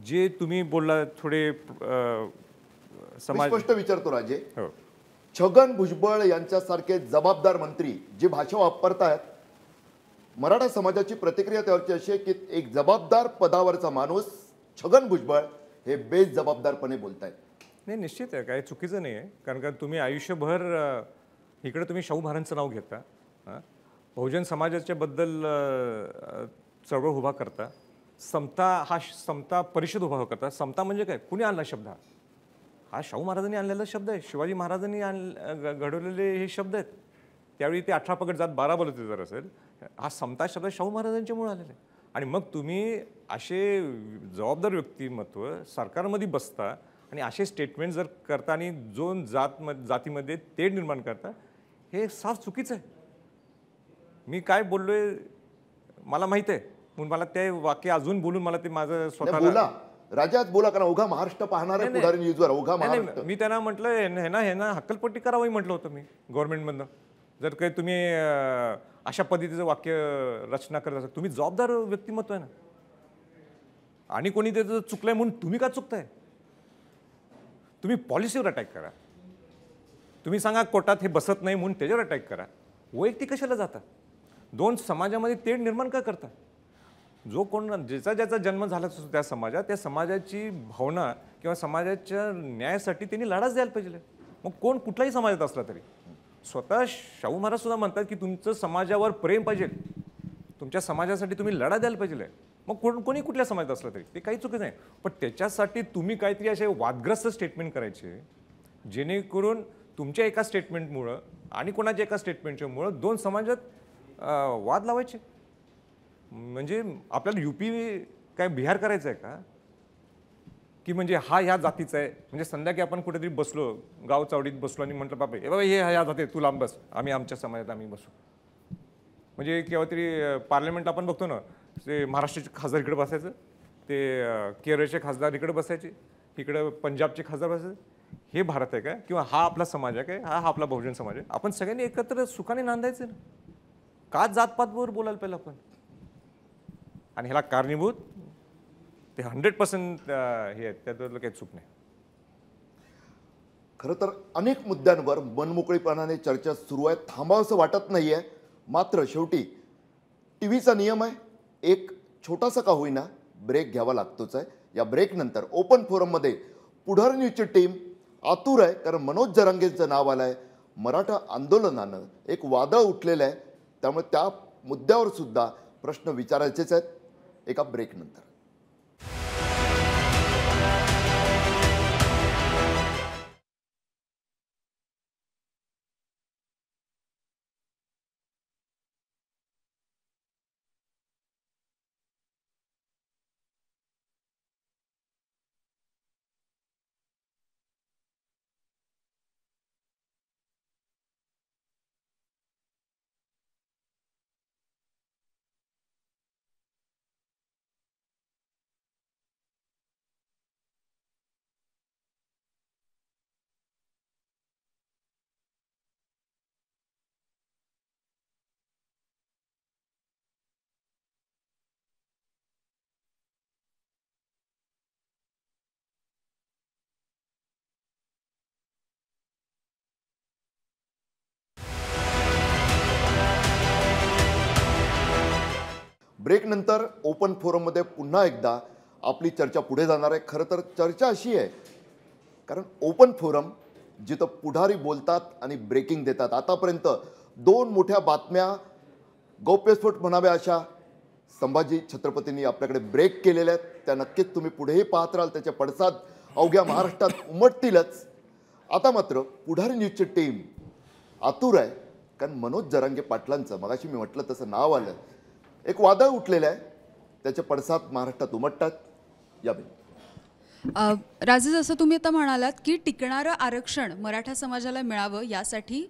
जे तुम्ही बोलला थोडे मी समाज स्पष्ट विचारतो राजे, हो छगन भुजबळ यांच्यासारखे जबाबदार मंत्री जी भाषा वापरतायत, मराठा समाजाची प्रतिक्रिया त्यावरची अशी आहे की एक जबाबदार पदावरचा माणूस छगन भुजबळ हे बेजबाबदारपणे बोलतायत. नाही, निश्चित आहे, काही चुकीचं नाही आहे. कारण का तुम्ही आयुष्यभर इकडे तुम्ही शाहू महाराजांचं नाव घेता, बहुजन समाजाच्या बद्दल चळवळ उभा करता, समता परिषद उभा करता. समता म्हणजे काय? कुणी आणला शब्द? हा शाहू महाराजांनी आणलेला शब्द आहे. शिवाजी महाराजांनी घडवलेले हे शब्द आहेत. त्यावेळी ते 18 पगड जात 12 बलते जर असेल, हा समता शब्द शाहू महाराजांच्यामुळे आलेला आहे. आणि मग तुम्ही असे जबाबदार व्यक्तिमत्व सरकारमध्ये बसता आणि असे स्टेटमेंट जर करता आणि जो जातीमध्ये तेढ निर्माण करता, हे साफ चुकीचं आहे. मी काय बोललोय मला माहित आहे, म्हणून मला ते वाक्य अजून बोलून मला ते माझं स्वतःला बोला राजाच बोला, कारण ओघा महाराष्ट्र पाहणार आहे पुढारी न्यूजवर. ओघा महाराष्ट्र. मी त्यांना म्हटलं हे ना हक्कलपट्टी करावी म्हटलं होतं मी गव्हर्नमेंटमधनं. जर काही तुम्ही अशा पद्धतीचं वाक्य रचना करत असाल, तुम्ही जबाबदार व्यक्तिमत्व आहे ना. आणि कोणी त्याचं चुकलंय म्हणून तुम्ही का चुकताय? तुम्ही पॉलिसीवर अटॅक करा. तुम्ही सांगा कोर्टात हे बसत नाही म्हणून त्याच्यावर अटॅक करा. वैयक्तिक कशाला जाता? दोन समाजामध्ये तेढ निर्माण का करता? जो कोण ज्याचा जन्म झाला असतो त्या समाजाची भावना किंवा समाजाच्या न्यायासाठी त्यांनी लढाच द्यायला पाहिजे. मग कोण कुठलाही समाजात असला तरी. स्वतः शाहू महाराज सुद्धा म्हणतात की तुमचं समाजावर प्रेम पाहिजे, तुमच्या समाजासाठी तुम्ही लढा द्यायला पाहिजे. मग कोणी कुठल्या समाजात असलं तरी ते काही चुकीचं नाही. पण त्याच्यासाठी तुम्ही काहीतरी असे वादग्रस्त स्टेटमेंट करायचे जेणेकरून तुमच्या एका स्टेटमेंटमुळं आणि कोणाच्या एका स्टेटमेंटच्यामुळं दोन समाजात वाद लावायचे. म्हणजे आपल्याला यूपी काय बिहार करायचं आहे का? की म्हणजे हा ह्या जातीचा आहे, म्हणजे संध्याकाळी आपण कुठेतरी बसलो गाव चावडीत बसलो आणि म्हटलं बाबा हे बाबा हे ह्या जाती तू लांब बस, आम्ही आमच्या समाजात आम्ही बसू. म्हणजे केव्हा तरी पार्लमेंटला आपण बघतो ना, ते महाराष्ट्राचे खासदार इकडे बसायचं, ते केरळचे खासदार इकडे बसायचे, इकडे पंजाबचे खासदार बसायचे. हे भारत आहे काय? किंवा हा आपला समाज आहे काय? हा आपला बहुजन समाज आहे. आपण सगळ्यांनी एकत्र सुखाने नांदायचं ना. का जातपातवर बोलायला पाहिजे आपण? आणि ह्याला कारणीभूत ते 100% हे आहेत, त्यातलं काही चूक नाही. खरं तर अनेक मुद्द्यांवर मनमोकळीपणाने चर्चा सुरू आहे, थांबावंसं वाटत नाहीये. मात्र शेवटी टीव्हीचा नियम आहे, एक छोटासा का होईना ब्रेक घ्यावा लागतोच आहे. या ब्रेकनंतर ओपन फोरममध्ये पुढारी न्यूजची टीम आतुर आहे, कारण मनोज जरांगेंचं नाव आलं आहे. मराठा आंदोलनानं एक वादळ उठलेलं आहे, त्यामुळे त्या मुद्द्यावर सुद्धा प्रश्न विचारायचेच आहेत एका ब्रेकनंतर. ब्रेकनंतर ओपन फोरममध्ये पुन्हा एकदा आपली चर्चा पुढे जाणार आहे. खरं तर चर्चा अशी आहे, कारण ओपन फोरम जिथं पुढारी बोलतात आणि ब्रेकिंग देतात. आतापर्यंत दोन मोठ्या बातम्या गौप्यस्फोट म्हणाव्या अशा संभाजी छत्रपतींनी आपल्याकडे ब्रेक केलेल्या आहेत. त्या नक्कीच तुम्ही पुढेही पाहत राहाल, त्याचे पडसाद अवघ्या महाराष्ट्रात उमटतीलच. आता मात्र पुढारी न्यूजची टीम आतुर आहे, कारण मनोज जरांगे पाटलांचं मगाशी मी म्हटलं तसं नाव आलं. एक वादळ उठलेलं आहे, त्याचे पडसाद महाराष्ट्रात उमटतात. राजे, जसं तुम्ही आता म्हणालात की टिकणारं आरक्षण मराठा समाजाला मिळावं यासाठी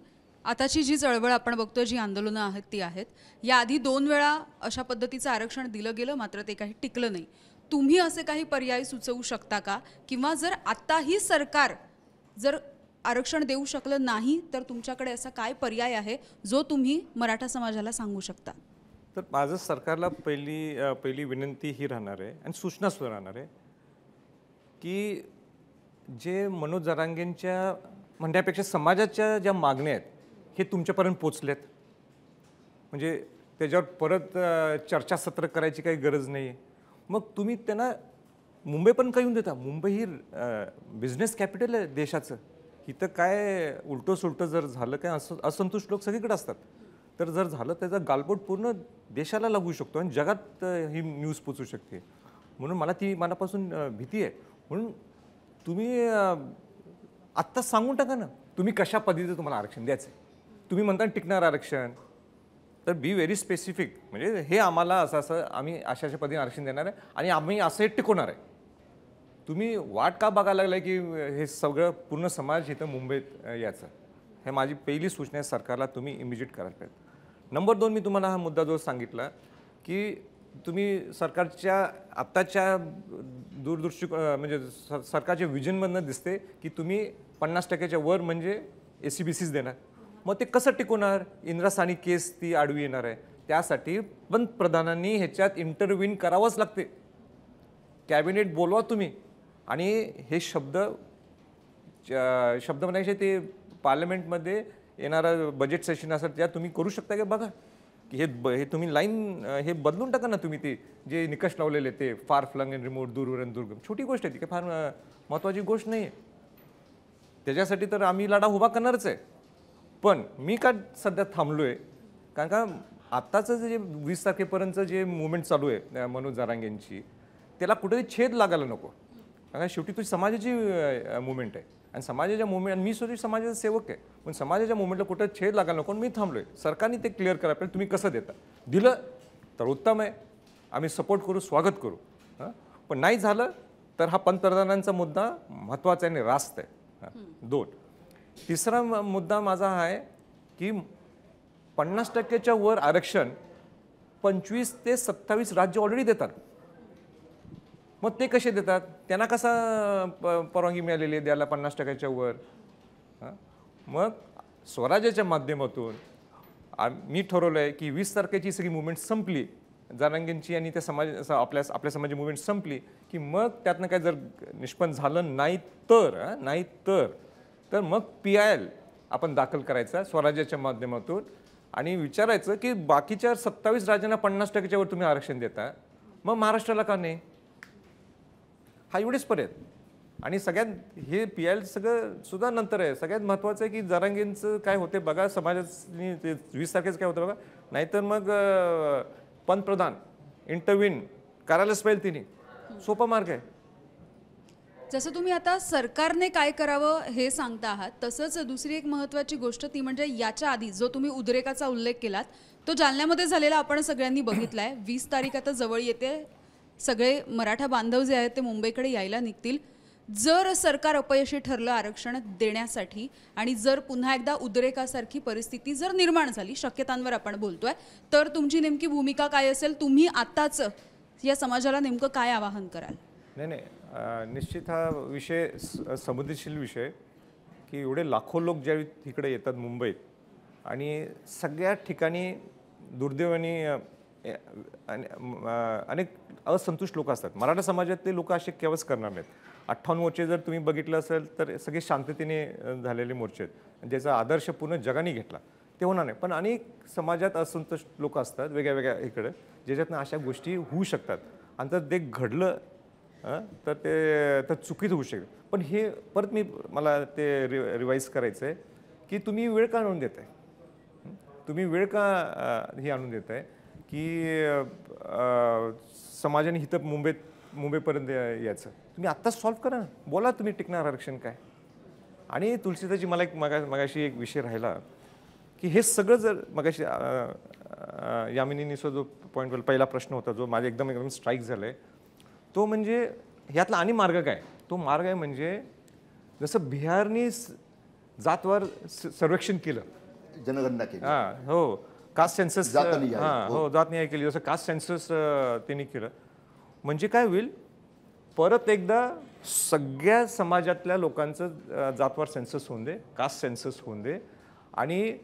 आताची जी चळवळ आपण बघतोय, जी आंदोलनं आहेत ती आहेत. याआधी 2 वेळा अशा पद्धतीचं आरक्षण दिलं गेलं, मात्र ते काही टिकलं नाही. तुम्ही असे काही पर्याय सुचवू शकता का? किंवा जर आत्ताही सरकार जर आरक्षण देऊ शकलं नाही, तर तुमच्याकडे असा काय पर्याय आहे, जो तुम्ही मराठा समाजाला सांगू शकता? तर माझं सरकारला पहिली विनंती ही राहणार आहे आणि सूचनासुद्धा राहणार आहे की जे मनोज जरांगेंच्या म्हणण्यापेक्षा समाजाच्या ज्या मागण्या आहेत हे तुमच्यापर्यंत पोचलेत. म्हणजे त्याच्यावर परत चर्चासत्र करायची काही गरज नाही आहे. मग तुम्ही त्यांना मुंबई पण का येऊन देता? मुंबई ही बिझनेस कॅपिटल आहे देशाचं. इथं काय उलटं सुलटं जर झालं काय असंतुष्ट लोक सगळीकडे असतात. तर जर झालं त्याचा गालबोट पूर्ण देशाला लागू शकतो आणि जगात ही न्यूज पोचू शकते. म्हणून मला ती मनापासून भीती आहे. म्हणून तुम्ही आत्ताच सांगून टाका ना तुम्ही कशा पद्धतीचं तुम्हाला आरक्षण द्यायचं आहे. तुम्ही म्हणता टिकणार आरक्षण, तर बी व्हेरी स्पेसिफिक. म्हणजे हे आम्हाला असं आम्ही अशा पद्धतीने आरक्षण देणार आहे आणि आम्ही असं हे टिकवणार आहे. तुम्ही वाट का बघायला लागलाय की हे सगळं पूर्ण समाज इथं मुंबईत याचं? हे माझी पहिली सूचना आहे सरकारला, तुम्ही इमिजिएट करायला पाहिजे. नंबर 2, मी तुम्हाला हा मुद्दा जो सांगितला की तुम्ही सरकारच्या आत्ताच्या म्हणजे सरकारच्या विजनमधनं दिसते की तुम्ही 50% वर म्हणजे ACBCच देणार. मग ते कसं टिकवणार? इंदिरा साहनी केस ती आडवी येणार आहे. त्यासाठी पंतप्रधानांनी ह्याच्यात इंटरव्हीन करावंच लागते. कॅबिनेट बोलवा तुम्ही आणि हे शब्द म्हणायचे ते पार्लमेंटमध्ये येणारं बजेट सेशन असेल त्या तुम्ही करू शकता का? बघा की हे तुम्ही लाईन हे बदलून टाका ना. तुम्ही ते जे निकष लावलेले ते फार फ्लंग अँड रिमोट, दूर आणि दुर्गम, छोटी गोष्ट आहे ती, काय फार महत्त्वाची गोष्ट नाही आहे. त्याच्यासाठी तर आम्ही लढा उभा करणारच आहे. पण मी का सध्या थांबलो आहे? कारण का आत्ताचं जे 20 तारखेपर्यंतचं जे मुवमेंट चालू आहे मनोज जरांगेंची, त्याला कुठेतरी छेद लागायला नको. कारण शेवटी तुझी समाजाची मुवमेंट आहे आणि समाजाच्या मुवमेंट, मी स्वतः समाजाचा सेवक आहे, पण समाजाच्या मुवमेंटला कुठं छेद लागायला नको. मी थांबलो आहे. सरकारने ते क्लिअर करायला पाहिजे. तुम्ही कसं देता? दिलं तर उत्तम आहे, आम्ही सपोर्ट करू, स्वागत करू. पण नाही झालं तर हा पंतप्रधानांचा मुद्दा महत्त्वाचा आहे आणि रास्त आहे. 2. तिसरा मुद्दा माझा हा आहे की 50% वर आरक्षण 25 ते 27 राज्य ऑलरेडी देतात. मग ते कसे देतात? त्यांना कसा परवानगी मिळालेली आहे द्यायला 50% वर? मग स्वराज्याच्या माध्यमातून मी ठरवलं आहे की 20 तारखेची सगळी मुवमेंट संपली जरांगेंची आणि त्या आपल्या समाजाची मुवमेंट संपली की मग त्यातनं काय जर निष्पन्न झालं नाही तर मग PIL आपण दाखल करायचा स्वराज्याच्या माध्यमातून आणि विचारायचं की बाकीच्या 27 राज्यांना 50% वर तुम्ही आरक्षण देता, मग महाराष्ट्राला का नाही? हा एवढेच पर्याय. आणि सगळ्यात हे PIL सगळं सुद्धा नंतर आहे. सगळ्यात महत्त्वाचं आहे की जरांगेंचं काय होते बघा, समाजाने ते 20 तारखेचं काय होतं बघा. नाहीतर मग पंतप्रधान इंटरव्हीन करायलाच पाहिजे. तिने सोपा मार्ग आहे. जसं तुम्ही आता सरकारने काय करावं हे सांगता आहात, तसंच दुसरी एक महत्त्वाची गोष्ट ती म्हणजे याच्या आधी जो तुम्ही उद्रेकाचा उल्लेख केलात तो जालन्यामध्ये झालेला आपण सगळ्यांनी बघितलाय. 20 तारीख आता जवळ येते. सगळे मराठा बांधव जे आहेत ते मुंबईकडे यायला निघतील. जर सरकार अपयशी ठरलं आरक्षण देण्यासाठी आणि जर पुन्हा एकदा उद्रेकासारखी परिस्थिती जर निर्माण झाली, शक्यतांवर आपण बोलतोय, तर तुमची नेमकी भूमिका काय असेल? तुम्ही आताच या समाजाला नेमकं काय आवाहन कराल? नाही, निश्चित हा विषय संवेदनशील विषय की एवढे लाखो लोक ज्यावेळी तिकडे येतात मुंबईत आणि सगळ्या ठिकाणी दुर्दैवाने अनेक असंतुष्ट लोक असतात. मराठा समाजातले लोक असे केवळच करणार नाहीत. 58 मोर्चे जर तुम्ही बघितलं असेल तर सगळे शांततेने झालेले मोर्चे आहेत, ज्याचा आदर्श पूर्ण जगाने घेतला. ते होणार नाही. पण अनेक समाजात असंतुष्ट लोक असतात वेगळ्या इकडं, ज्याच्यातनं अशा गोष्टी होऊ शकतात आणि तर ते घडलं तर ते चुकीचं होऊ शकेल. पण हे परत मला ते रिवाईज करायचं आहे की तुम्ही वेळ का आणून देताय? तुम्ही वेळ का हे आणून देताय की समाजाने इथं मुंबईपर्यंत यायचं? तुम्ही आत्ताच सॉल्व्ह करा ना. बोला तुम्ही टिकणार आरक्षण काय. आणि तुलसीदाची मला मगाशी एक विषय राहिला की हे सगळं जर मगाशी यामिनीने जो पॉईंट पहिला प्रश्न होता जो माझा एकदम स्ट्राईक झालाय, तो म्हणजे ह्यातला आणि मार्ग काय? तो मार्ग आहे म्हणजे जसं बिहारनी जातवार सर्वेक्षण केलं जनगणना केली. हां हो, कास्ट सेन्सस जातनिहाय. हां हो, जातनिहाय केली. जसं कास्ट सेन्सस त्यांनी केलं म्हणजे काय होईल, परत एकदा सगळ्या समाजातल्या लोकांचं जातवार सेन्सस होऊन दे, कास्ट सेन्सस होऊन दे आणि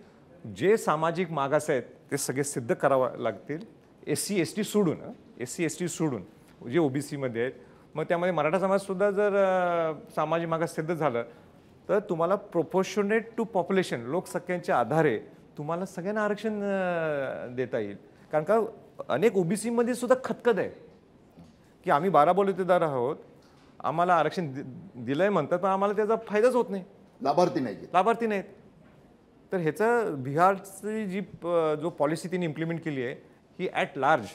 जे सामाजिक मागास आहेत ते सगळे सिद्ध करावं लागतील. SC ST सोडून, SC ST सोडून जे OBCमध्ये आहेत. मग त्यामध्ये मराठा समाजसुद्धा जर सामाजिक मागास सिद्ध झालं तर तुम्हाला प्रोपोर्शनेट टू पॉप्युलेशन, लोकसंख्येच्या आधारे तुम्हाला सगळ्यांना आरक्षण देता येईल. कारण का अनेक OBCमध्ये सुद्धा खतखत आहे की आम्ही 12 बलुतेदार आहोत, आम्हाला आरक्षण दिलंय म्हणतात, पण आम्हाला त्याचा फायदाच होत नाही, लाभार्थी नाहीत. तर ह्याचं बिहारची जी जो पॉलिसी त्यांनी इम्प्लिमेंट केली आहे ही ॲट लार्ज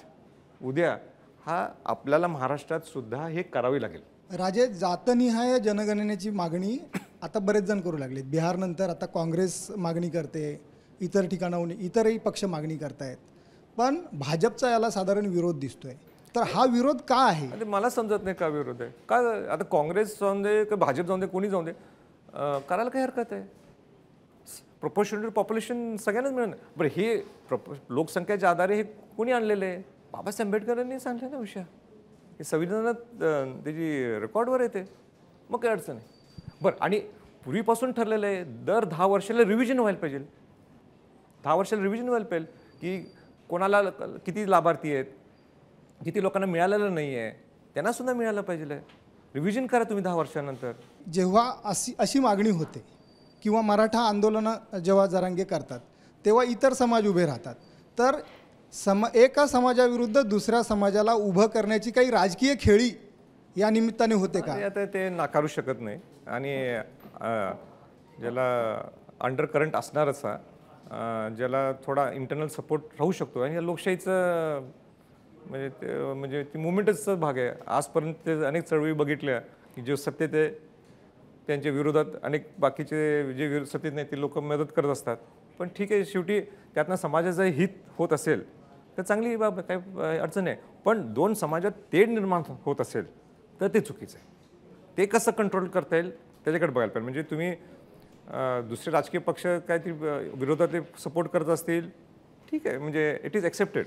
उद्या हा आपल्याला महाराष्ट्रात सुद्धा हे करावी लागेल. राजे, जातनिहाय जनगणनेची मागणी आता बरेच जण करू लागलेत. बिहारनंतर आता काँग्रेस मागणी करते, इतर ठिकाणाहून इतरही पक्ष मागणी करतायत, पण भाजपचा याला साधारण विरोध दिसतोय. तर हा विरोध का आहे? आणि मला समजत नाही का विरोध आहे. का आता काँग्रेस जाऊन दे का भाजप जाऊन दे, कोणी जाऊन दे, करायला काही हरकत आहे. प्रोपोर्शनल पॉप्युलेशन सगळ्यांनाच मिळणार. बरं, हे लोकसंख्येच्या आधारे हे कोणी आणलेलं आहे? बाबासाहेब आंबेडकरांनी सांगितलं ना विषय. हे संविधानात त्याची रेकॉर्डवर येते, मग काही अडचण आहे. बरं, आणि पूर्वीपासून ठरलेलं आहे दर 10 वर्षाला रिव्हिजन व्हायला पाहिजे. 10 वर्षाला रिव्हिजन व्हायला पाहिजे की कोणाला किती लाभार्थी आहेत, किती लोकांना मिळालेलं नाही आहे, त्यांना सुद्धा मिळालं पाहिजे. रिव्हिजन करा तुम्ही 10 वर्षानंतर. जेव्हा अशी मागणी होते किंवा मराठा आंदोलनं जेव्हा जरांगे करतात तेव्हा इतर समाज उभे राहतात, तर एका समाजाविरुद्ध दुसऱ्या समाजाला उभं करण्याची काही राजकीय खेळी या निमित्ताने होते का? आता ते नाकारू शकत नाही. आणि ज्याला अंडर करंट असणारच हा, ज्याला थोडा इंटरनल सपोर्ट राहू शकतो. आणि या लोकशाहीचं म्हणजे ती मुवमेंटच भाग आहे. आजपर्यंत ते अनेक चळवळी बघितल्या की जे सत्तेत आहे त्यांच्या विरोधात अनेक बाकीचे जे सत्तेत नाही ते लोक मदत करत असतात. पण ठीक आहे, शेवटी त्यातनं समाजाचं हित होत असेल तर चांगली बाब, काही अडचण नाही. पण 2 समाजात तेढ निर्माण होत असेल तर ते चुकीचं आहे. ते कसं कंट्रोल करता येईल त्याच्याकडे बघायला पाहिजे. म्हणजे तुम्ही दुसरे राजकीय पक्ष काय ती विरोधात सपोर्ट करत असतील, ठीक आहे, म्हणजे इट इज ॲक्सेप्टेड.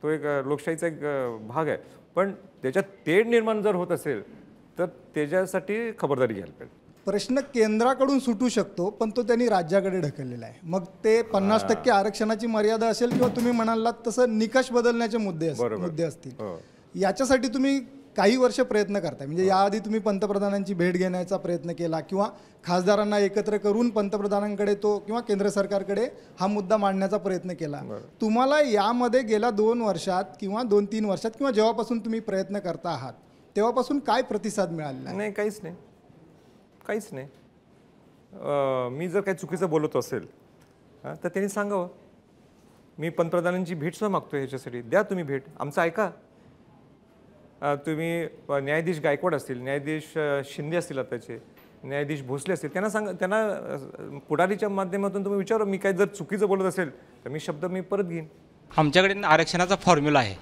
तो एक लोकशाहीचा एक भाग आहे. पण त्याच्यात तेढ निर्माण जर होत असेल तर त्याच्यासाठी खबरदारी घ्यायला पाहिजे. प्रश्न केंद्राकडून सुटू शकतो, पण तो त्यांनी राज्याकडे ढकललेला आहे. मग ते 50% आरक्षणाची मर्यादा असेल किंवा तुम्ही म्हणालात तसं निकष बदलण्याचे मुद्दे असतील, याच्यासाठी तुम्ही काही वर्ष प्रयत्न करताय. म्हणजे याआधी तुम्ही पंतप्रधानांची भेट घेण्याचा प्रयत्न केला किंवा खासदारांना एकत्र करून पंतप्रधानांकडे तो किंवा केंद्र सरकारकडे हा मुद्दा मांडण्याचा प्रयत्न केला. तुम्हाला यामध्ये गेल्या 2 वर्षात किंवा 2-3 वर्षात किंवा जेव्हापासून तुम्ही प्रयत्न करता आहात तेव्हापासून काय प्रतिसाद मिळालेला? नाही, काहीच नाही. मी जर काही चुकीचं बोलत असेल तर त्यांनी सांगावं. मी पंतप्रधानांची भेट सुद्धा मागतो ह्याच्यासाठी. द्या तुम्ही भेट, आमचं ऐका. तुम्ही न्यायाधीश गायकवाड असतील, न्यायाधीश शिंदे असतील, आताचे न्यायाधीश भोसले असतील, त्यांना सांगा, त्यांना पुढारीच्या माध्यमातून तुम्ही विचारा. मी काही जर चुकीचं बोलत असेल तर मी शब्द परत घेईन. आमच्याकडे आरक्षणाचा फॉर्म्युला आहे.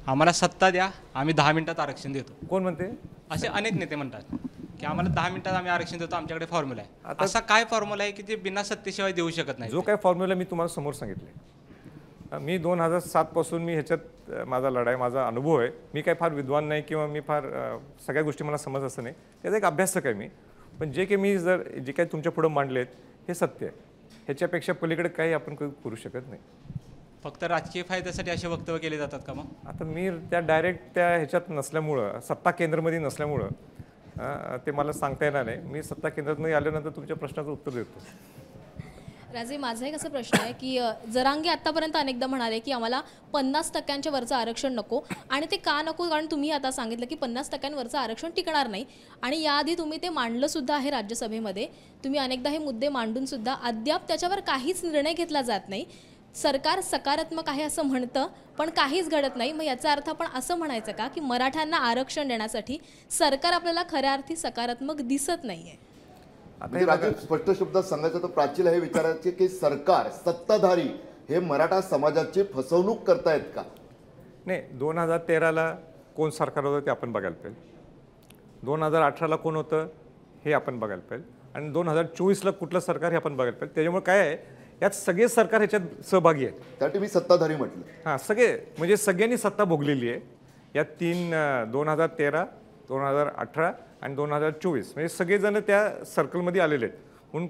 आम्हाला सत्ता द्या, आम्ही 10 मिनिटात आरक्षण देतो. कोण म्हणते? असे अनेक नेते म्हणतात की आम्हाला 10 मिनिटात आम्ही आरक्षण देतो, आमच्याकडे फॉर्म्युला आहे. असा काय फॉर्म्युला आहे की ते बिना सत्तेशिवाय देऊ शकत नाही? जो काय फॉर्म्युला मी तुम्हाला समोर सांगितले. मी 2007 पासून मी ह्याच्यात माझा लढाई, माझा अनुभव आहे. मी काही फार विद्वान नाही किंवा मी फार सगळ्या गोष्टी मला समज असं नाही. त्याचा एक अभ्यासक आहे मी. पण जे काही मी जे काही तुमच्या पुढं मांडलेत हे सत्य आहे. ह्याच्यापेक्षा पलीकडे काही आपण करू शकत नाही. फक्त राजकीय फायद्यासाठी असे वक्तव्य केले जातात का? मग आता मी त्या डायरेक्ट त्या ह्याच्यात नसल्यामुळं, सत्ता केंद्रामध्ये नसल्यामुळं ते मला सांगता येणार नाही. मी सत्ता केंद्रामध्ये आल्यानंतर तुमच्या प्रश्नाचं उत्तर देतो. राजे, माझा एक असा प्रश्न आहे की जरांगे आत्तापर्यंत अनेकदा म्हणाले की आम्हाला 50% वरचं आरक्षण नको. आणि ते का नको? कारण तुम्ही आता सांगितलं की 50% वरचं आरक्षण टिकणार नाही. आणि याआधी तुम्ही ते मांडलं सुद्धा आहे राज्यसभेमध्ये. तुम्ही अनेकदा हे मुद्दे मांडून सुद्धा अद्याप त्याच्यावर काहीच निर्णय घेतला जात नाही. सरकार सकारात्मक आहे असं म्हणतं, पण काहीच घडत नाही. मग याचा अर्थ आपण असं म्हणायचं का की मराठ्यांना आरक्षण देण्यासाठी सरकार आपल्याला खऱ्या अर्थी सकारात्मक दिसत नाहीये? म्हणजे राजे, स्पष्ट शब्दात सांगायचं तर प्राचीला हे विचारायचे की सरकार, सत्ताधारी हे मराठा समाजाची फसवणूक करतायत का? नाही, 2013ला कोण सरकार होतं ते आपण बघायला पाहिजे. 2018ला कोण होतं हे आपण बघायला पाहिजे. आणि 2024ला कुठलं सरकार हे आपण बघायला पाहिजे. त्याच्यामुळे काय आहे, यात सगळे सरकार ह्याच्यात सहभागी आहेत. त्यासाठी मी सत्ताधारी म्हटलं. हां, सगळे म्हणजे सगळ्यांनी सत्ता भोगलेली आहे. या 2013, 2018 आणि 2024 म्हणजे सगळेजण त्या सर्कलमध्ये आलेले आहेत. म्हणून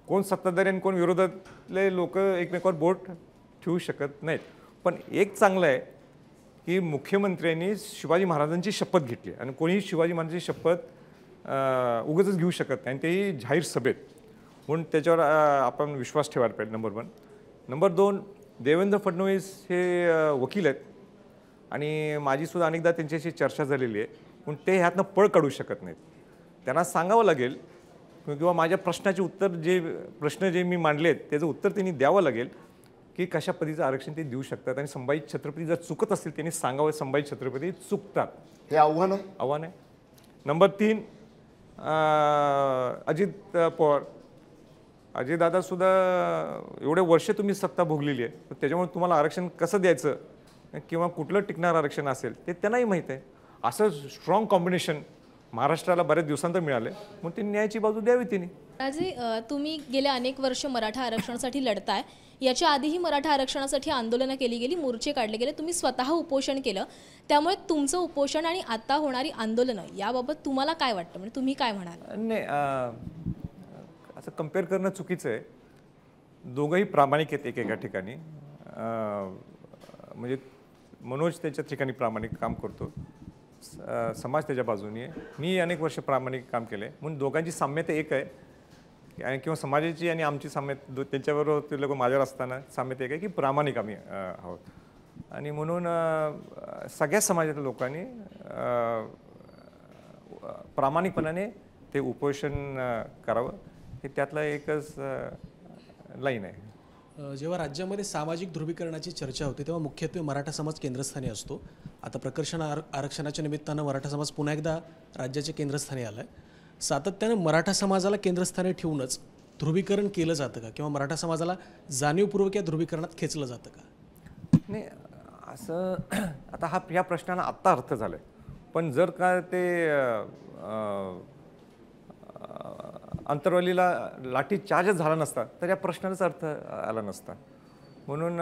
कोण सत्ताधारी आणि कोण विरोधातले लोक एकमेकावर बोट ठेवू शकत नाहीत. पण एक चांगलं आहे की मुख्यमंत्र्यांनी शिवाजी महाराजांची शपथ घेतली आणि कोणीही शिवाजी महाराजांची शपथ उगाचच घेऊ शकत नाही, आणि तेही जाहीर सभेत. म्हणून त्याच्यावर आपण विश्वास ठेवायला पाहिजे, नंबर 1. नंबर 2, देवेंद्र फडणवीस हे वकील आहेत आणि माझीसुद्धा अनेकदा त्यांच्याशी चर्चा झालेली आहे. पण ते ह्यातनं पळ काढू शकत नाहीत. त्यांना सांगावं लागेल किंवा माझ्या प्रश्नाचे उत्तर प्रश्न जे मी मांडले आहेत त्याचं उत्तर त्यांनी द्यावं लागेल की कशा पद्धतीचं आरक्षण ते देऊ शकतात. आणि संभाजी छत्रपती जर चुकत असतील त्यांनी सांगावं संभाजी छत्रपती चुकतात. हे आव्हान आहे. नंबर 3, अजित पवार. अजयदादासुद्धा एवढे वर्ष तुम्ही सत्ता भोगलेली आहे, त्याच्यामुळे तुम्हाला आरक्षण कसं द्यायचं किंवा कुठलं टिकणार आरक्षण असेल ते त्यांनाही माहीत आहे. असं स्ट्रॉंग कॉम्बिनेशन महाराष्ट्राला बऱ्याच दिवसांतर मिळाले, मग ती न्यायाची बाजू द्यावी तिने. राजे, तुम्ही गेल्या अनेक वर्ष मराठा आरक्षणासाठी लढताय. याच्या आधीही मराठा आरक्षणासाठी आंदोलनं केली गेली, मोर्चे काढले गेले, तुम्ही स्वतः उपोषण केलं. त्यामुळे तुमचं उपोषण आणि आता होणारी आंदोलनं याबाबत तुम्हाला काय वाटतं, म्हणजे तुम्ही काय म्हणाल? नाही, असं कम्पेअर करणं चुकीचं आहे. दोघंही प्रामाणिक आहेत एकेका ठिकाणी. म्हणजे मनोज त्याच्या ठिकाणी प्रामाणिक काम करतो, समाज त्याच्या बाजूने आहे. मी अनेक वर्ष प्रामाणिक काम केलं आहे, म्हणून दोघांची साम्यता एक आहे. आणि किंवा समाजाची आणि आमची साम्यता त्यांच्याबरोबर ते लोक माझ्यावर असताना साम्यता एक आहे की प्रामाणिक आम्ही आहोत. आणि म्हणून सगळ्या समाजातल्या लोकांनी प्रामाणिकपणाने ते उपोषण करावं, हे त्यातलं एकच लाईन आहे. जेव्हा राज्यामध्ये सामाजिक ध्रुवीकरणाची चर्चा होते तेव्हा मुख्यत्वे मराठा समाज केंद्रस्थानी असतो. आता प्रकर्षण आरक्षणाच्या निमित्तानं मराठा समाज पुन्हा एकदा राज्याच्या केंद्रस्थानी आला आहे. सातत्यानं मराठा समाजाला केंद्रस्थानी ठेवूनच ध्रुवीकरण केलं जातं का, किंवा मराठा समाजाला जाणीवपूर्वक या ध्रुवीकरणात खेचलं जातं का? नाही, असं आता या प्रश्नाला आत्ता अर्थ झाला आहे. पण जर का ते अंतरवालीला लाठी चार्जच झाला नसता तर या प्रश्नालाच अर्थ आला नसता. म्हणून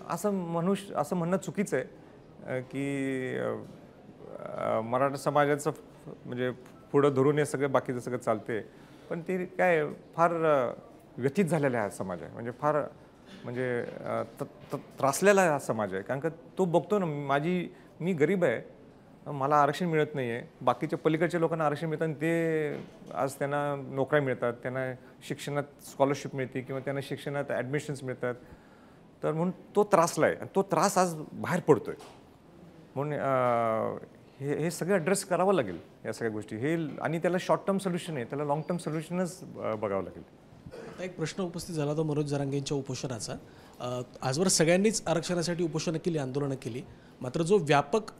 असं म्हणणं चुकीचं आहे की मराठा समाजाचं म्हणजे पुढं धरून हे सगळं बाकीचं सगळं चालते. पण ती काय फार व्यथित झालेला आहे हा समाज आहे, म्हणजे फार म्हणजे त्रासलेला हा समाज आहे. कारण का तो बघतो ना, मी गरीब आहे, मला आरक्षण मिळत नाही आहे, बाकीच्या पलीकडच्या लोकांना आरक्षण मिळतं आणि ते आज त्यांना नोकऱ्या मिळतात, त्यांना शिक्षणात स्कॉलरशिप मिळते किंवा त्यांना शिक्षणात ॲडमिशन्स मिळतात. तर म्हणून तो त्रासला आहे आणि तो त्रास आज बाहेर पडतो आहे. म्हणून हे सगळं ॲड्रेस करावं लागेल या सगळ्या गोष्टी. हे आणि त्याला शॉर्ट टर्म सोल्युशन आहे, त्याला लाँग टर्म सोल्युशनच बघावं लागेल. आता एक प्रश्न उपस्थित झाला होता मनोज जरांगेंच्या उपोषणाचा. आजवर सगळ्यांनीच आरक्षणासाठी उपोषणं केली, आंदोलनं केली, मात्र जो व्यापक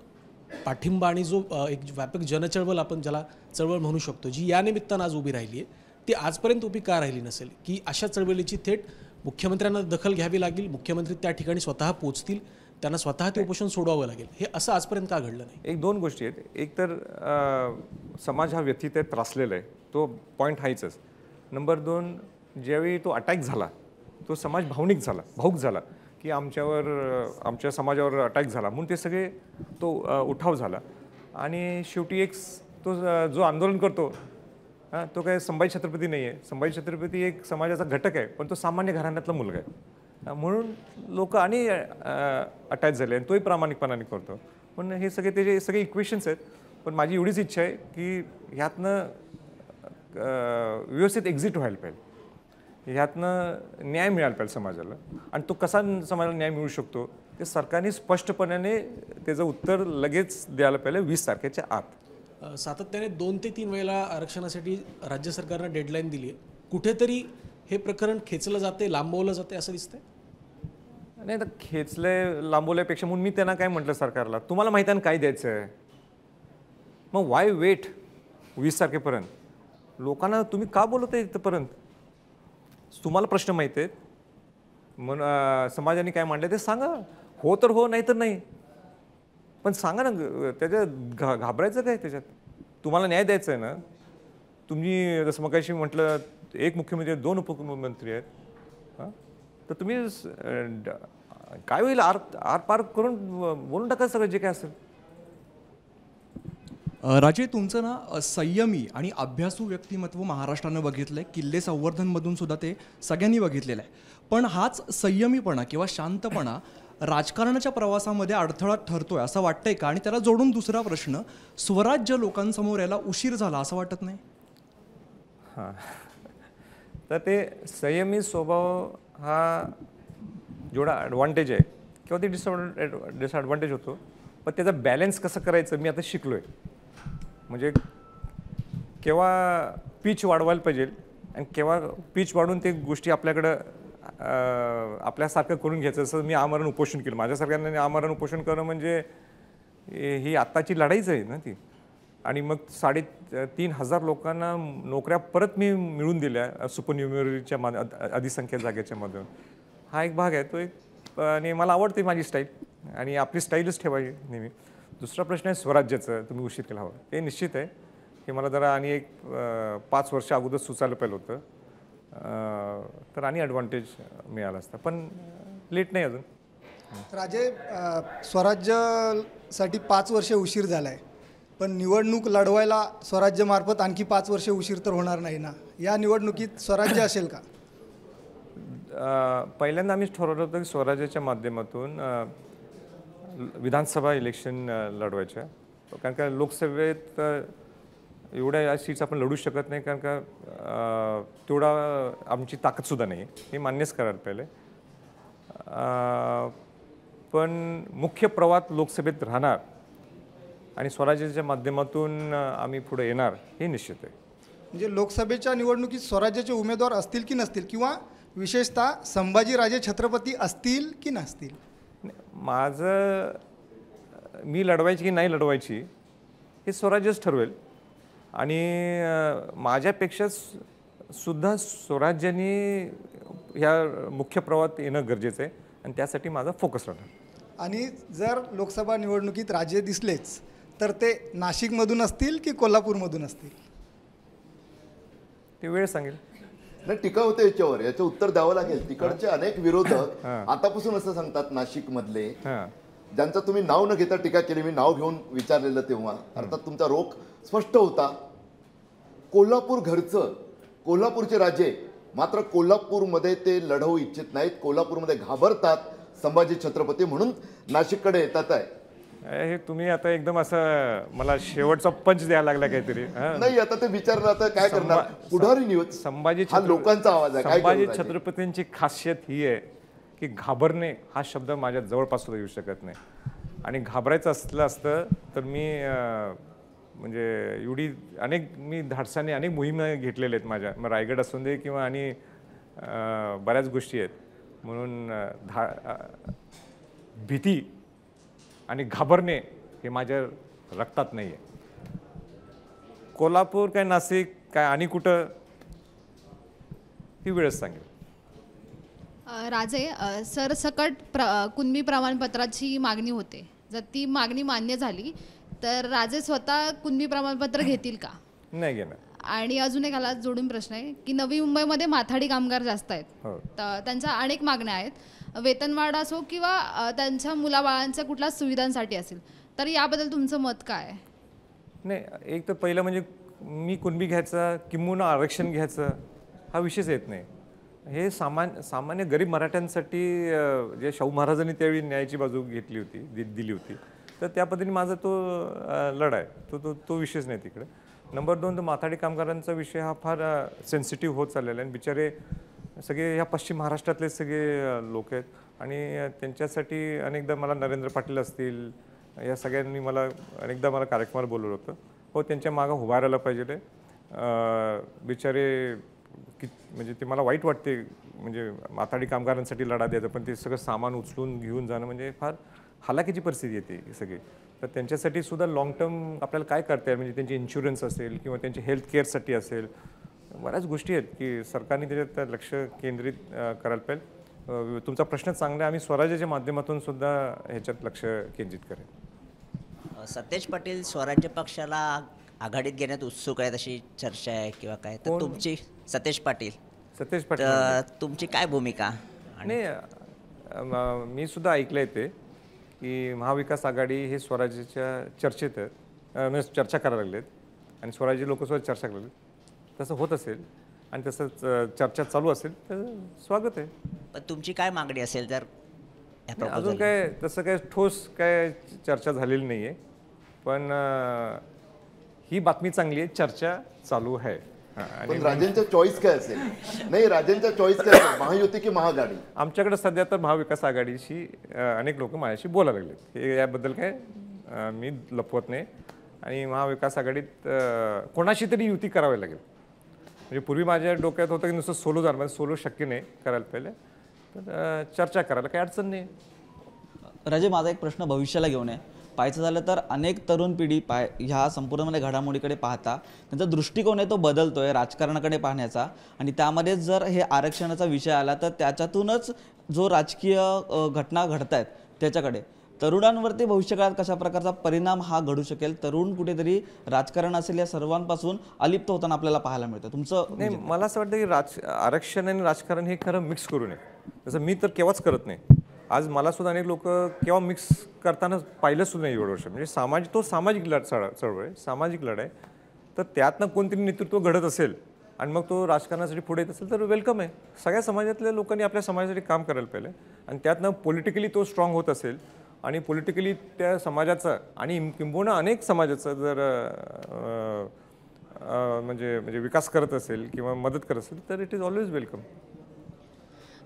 पाठिंबा आणि जो एक व्यापक जनचळवळ आपण ज्याला चळवळ म्हणू शकतो, जी या निमित्तानं आज उभी राहिली आहे, ती आजपर्यंत उभी का राहिली नसेल? की अशा चळवळीची थेट मुख्यमंत्र्यांना दखल घ्यावी लागेल, मुख्यमंत्री त्या ठिकाणी स्वतः पोचतील, त्यांना स्वतः ते उपोषण सोडवावं लागेल, हे असं आजपर्यंत का घडलं नाही? एक दोन गोष्टी आहेत. एक तर समाज हा व्यथित आहे, त्रासलेला आहे, तो पॉईंट हायच. नंबर 2, ज्यावेळी तो अटॅक झाला तो समाज भावूक झाला की आमच्या समाजावर अटॅक झाला, म्हणून ते सगळे तो उठाव झाला. आणि शेवटी एक तो जो आंदोलन करतो तो काय संभाजी छत्रपती नाही आहे. संभाजी छत्रपती एक समाजाचा घटक आहे, पण तो सामान्य घराण्यातला मुलगा आहे. म्हणून लोक आणि अटॅच झाले आणि तोही प्रामाणिकपणाने करतो. पण हे सगळे इक्वेशन्स आहेत. पण माझी एवढीच इच्छा आहे की ह्यातनं व्यवस्थित एक्झिट व्हायला पाहिजे, ह्यातनं न्याय मिळायला पाहिजे समाजाला. आणि तो कसा समाजाला न्याय मिळू शकतो ते सरकारने स्पष्टपणाने त्याचं उत्तर लगेच द्यायला पाहिजे 20 तारखेच्या आत. सातत्याने 2 ते 3 वेळेला आरक्षणासाठी राज्य सरकारनं डेडलाईन दिली आहे. कुठेतरी हे प्रकरण खेचलं जाते, लांबवलं जाते असं दिसतंय? नाही, तर खेचलंय लांबवल्यापेक्षा म्हणून मी त्यांना काय म्हटलं सरकारला, तुम्हाला माहिती आहे काय द्यायचं आहे, मग वाय वेट 20 तारखेपर्यंत? लोकांना तुम्ही का बोलत आहे इथंपर्यंत? तुम्हाला प्रश्न माहीत आहेत, म्हणून समाजाने काय मांडलं ते सांगा. हो तर हो, नाही तर नाही, पण सांगा ना. त्याच्यात घाबरायचं काय? त्याच्यात तुम्हाला न्याय द्यायचा आहे ना. तुम्ही जसं मगाशी म्हटलं एक मुख्यमंत्री आहेत, 2 उपमुख्यमंत्री आहेत. हां, तर तुम्ही काय होईल आरपार करून बोलून टाका सगळं जे काय असेल. राजे, तुमचं ना संयमी आणि अभ्यासू व्यक्तिमत्व महाराष्ट्रानं बघितलंय. किल्ले संवर्धनमधून सुद्धा ते सगळ्यांनी बघितलेलं आहे. पण हाच संयमीपणा किंवा शांतपणा राजकारणाच्या प्रवासामध्ये अडथळा ठरतोय असं वाटतंय का? आणि त्याला जोडून दुसरा प्रश्न, स्वराज्य लोकांसमोर यायला उशीर झाला असं वाटत नाही? हां, तर ते संयमी स्वभाव हा जेवढा ॲडव्हान्टेज आहे किंवा ते डिसॲडव्हान्टेज होतो, पण त्याचा बॅलन्स कसं करायचं मी आता शिकलो आहे. म्हणजे केव्हा पीच वाढवायला पाहिजे आणि केव्हा पीच वाढून ते गोष्टी आपल्याकडं आपल्यासारखं करून घ्यायचं. जसं मी आमरण उपोषण केलं, माझ्यासारख्यांना आमरण उपोषण करणं म्हणजे ही आत्ताची लढाईच आहे ना ती. आणि मग 3,500 लोकांना नोकऱ्या परत मी मिळवून दिल्या सुपरन्युमरीच्या अधिसंख्या जागेच्या मधून. हा एक भाग आहे तो एक, आणि मला आवडते माझी स्टाईल आणि आपली स्टाईलच ठेवायची नेहमी. दुसरा प्रश्न आहे स्वराज्याचं, तुम्ही उशीर केला हवा. ते निश्चित आहे की मला जरा आणि एक 5 वर्ष अगोदर सुचायला पाहिलं होतं, तर आणि ॲडव्हान्टेज मिळाला असता, पण लेट नाही अजून. राजे, स्वराज्यासाठी 5 वर्ष उशीर झाला आहे, पण निवडणूक लढवायला स्वराज्यमार्फत आणखी 5 वर्ष उशीर तर होणार नाही ना? या निवडणुकीत स्वराज्य असेल का? पहिल्यांदा आम्ही ठरवलं होतं की स्वराज्याच्या माध्यमातून विधानसभा इलेक्शन लढवायच्या, कारण का लोकसभेत एवढ्या सीट्स आपण लढू शकत नाही, कारण का तेवढा आमची ताकदसुद्धा नाही, हे मान्यच करायला पाहिजे. पण मुख्य प्रवाहात लोकसभेत राहणार आणि स्वराज्याच्या माध्यमातून आम्ही पुढे येणार हे निश्चित आहे. म्हणजे लोकसभेच्या निवडणुकीत स्वराज्याचे उमेदवार असतील की नसतील, किंवा विशेषतः संभाजीराजे छत्रपती असतील की नसतील? माझं मी लढवायची की नाही लढवायची हे स्वराज्यच ठरवेल. आणि माझ्यापेक्षा सुद्धा स्वराज्याने ह्या मुख्य प्रवाहात येणं गरजेचं आहे आणि त्यासाठी माझा फोकस राहणार. आणि जर लोकसभा निवडणुकीत राजे दिसलेच तर ते नाशिकमधून असतील की कोल्हापूरमधून असतील? ते वेळ सांगेल. नाही, टीका होते याच्यावर, याचं उत्तर द्यावं लागेल. तिकडचे अनेक विरोधक आतापासून असं सांगतात नाशिक मधले, ज्यांचं तुम्ही नाव न घेता टीका केली, मी नाव घेऊन विचारलेलं तेव्हा, अर्थात तुमचा रोख स्पष्ट होता. कोल्हापूर घरचं, कोल्हापूरचे राजे मात्र कोल्हापूरमध्ये ते लढवू इच्छित नाहीत, कोल्हापूरमध्ये घाबरतात संभाजी छत्रपती, म्हणून नाशिककडे येतात आहे. हे तुम्ही आता एकदम असं मला शेवटचा पंच द्यायला लागला काहीतरी. नाही, आता ते विचारलं, आता काय करणार, पुढारी निवड. संभाजी हा लोकांचा आवाज आहे. संभाजी छत्रपतींची खासियत ही आहे की घाबरणे हा शब्द माझ्या जवळपास सुद्धा येऊ शकत नाही. आणि घाबरायचं असतं तर मी म्हणजे एवढी मी धाडसाने अनेक मोहीम घेतलेल्या आहेत माझ्या, मग रायगड असून दे किंवा आणि बऱ्याच गोष्टी आहेत. म्हणून भीती आणि घाबरणे हे माझ्या रक्तात नाही आहे. कोल्हापूर काय नाशिक काय आणि कुठं ही वेळच सांगेल. राजे, सरसकट कुणबी प्रमाणपत्राची मागणी होते. जर ती मागणी मान्य झाली तर राजे स्वतः कुणबी प्रमाणपत्र घेतील का? नाही घेणार. आणि अजून एक याला जोडून प्रश्न आहे की नवी मुंबईमध्ये माथाडी कामगार जास्त आहेत, तर त्यांच्या अनेक मागण्या आहेत, वेतनवाढ असो किंवा त्यांच्या मुलाबाळांच्या कुठल्या सुविधांसाठी असेल, तर याबद्दल तुमचं मत काय आहे? नाही, एक तर पहिलं म्हणजे मी कुणबी घ्यायचा किंबहुना आरक्षण घ्यायचं हा विषयच येत नाही. हे सामान्य गरीब मराठ्यांसाठी जे शाहू महाराजांनी त्यावेळी न्यायाची बाजू घेतली होती, दिली होती, तर त्या पद्धतीने माझा तो लढा आहे, तो विषयच नाही तिकडे. नंबर 2, तर माथाडी कामगारांचा विषय हा फार सेन्सिटिव्ह होत चाललेला आहे. आणि बिचारे सगळे ह्या पश्चिम महाराष्ट्रातले सगळे लोक आहेत आणि त्यांच्यासाठी अनेकदा मला नरेंद्र पाटील असतील या सगळ्यांनी मला अनेकदा कार्यक्रमाला बोलवलं होतं. हो, त्यांच्या मागं उभारायला पाहिजे. बिचारे म्हणजे ते मला वाईट वाटते, म्हणजे माथाडी कामगारांसाठी लढा द्यायचा, पण ते सगळं सामान उचलून घेऊन जाणं म्हणजे फार हालाकीची परिस्थिती येते सगळी. तर त्यांच्यासाठी सुद्धा लॉंग टर्म आपल्याला काय करता येईल, म्हणजे त्यांचे इन्शुरन्स असेल किंवा त्यांचे हेल्थ केअरसाठी असेल, बऱ्याच गोष्टी आहेत की सरकारने त्याच्यात लक्ष केंद्रित करायला पाहिजे. तुमचा प्रश्न चांगला आहे, आम्ही स्वराज्याच्या माध्यमातून सुद्धा ह्याच्यात लक्ष केंद्रित करेल. सतेज पाटील स्वराज्य पक्षाला आघाडीत घेण्यात उत्सुक आहेत अशी चर्चा आहे किंवा काय, तर तुमची सतेज पाटील. सतेज पाटील तर तुमची काय भूमिका? आणि मी सुद्धा ऐकलंय ते की महाविकास आघाडी हे स्वराज्याच्या चर्चेत म्हणजे चर्चा करायला लागलेत आणि स्वराज्य लोकसभेत चर्चा करायला लागलेत. तसं होत असेल आणि तसं चर्चा चालू असेल तर स्वागत आहे. पण तुमची काय मागणी असेल जर अजून काय तसं काय ठोस काय चर्चा झालेली नाही आहे, पण ही बातमी चांगली आहे, चर्चा चालू आहे. पण राजेंचा चॉईस काय असेल? नाही, राजेंचा चॉईस काय असेल, महायुती की महाआघाडी? आमच्याकडे सध्या तर महाविकास आघाडीशी अनेक लोक माझ्याशी बोलायला लागलेत. हे याबद्दल काय मी लपवत नाही. आणि महाविकास आघाडीत कोणाशी तरी युती करावी लागेल. म्हणजे पूर्वी माझ्या डोक्यात होतं की नुसतं सोलो झालं, म्हणजे सोलो शक्य नाही करायला पहिले, तर चर्चा करायला काही अडचण नाही. राजे, माझा एक प्रश्न भविष्याला घेऊन आहे. पाहायचं झालं तर अनेक तरुण पिढी ह्या संपूर्ण घडामोडीकडे पाहता त्यांचा दृष्टिकोन आहे तो बदलतोय राजकारणाकडे पाहण्याचा, आणि त्यामध्ये जर हे आरक्षणाचा विषय आला तर त्याच्यातूनच जो राजकीय घटना घडत आहेत त्याच्याकडे तरुणांवरती भविष्यकाळात कशा प्रकारचा परिणाम हा घडू शकेल? तरुण कुठेतरी राजकारण असेल या सर्वांपासून अलिप्त होताना आपल्याला पाहायला मिळतं. तुमचं नाही, मला असं वाटतं की आरक्षण आणि राजकारण हे खरं मिक्स करू नये. जसं मी तर केव्हाच करत नाही. आज मला सुद्धा अनेक लोक केव्हा मिक्स करताना पाहिलं सुद्धा नाही एवढं वर्ष. म्हणजे तो सामाजिक चळवळ आहे, सामाजिक लढाई. तर त्यातनं कोणतरी नेतृत्व घडत असेल आणि मग तो राजकारणासाठी पुढे येत असेल तर वेलकम आहे. सगळ्या समाजातल्या लोकांनी आपल्या समाजासाठी काम करायला पाहिजे आणि त्यातनं पॉलिटिकली तो स्ट्रॉंग होत असेल आणि पॉलिटिकली त्या समाजाचं आणि किंबहुना अनेक समाजाचं जर म्हणजे विकास करत असेल किंवा मदत करत असेल तर इट इज ऑलवेज वेलकम.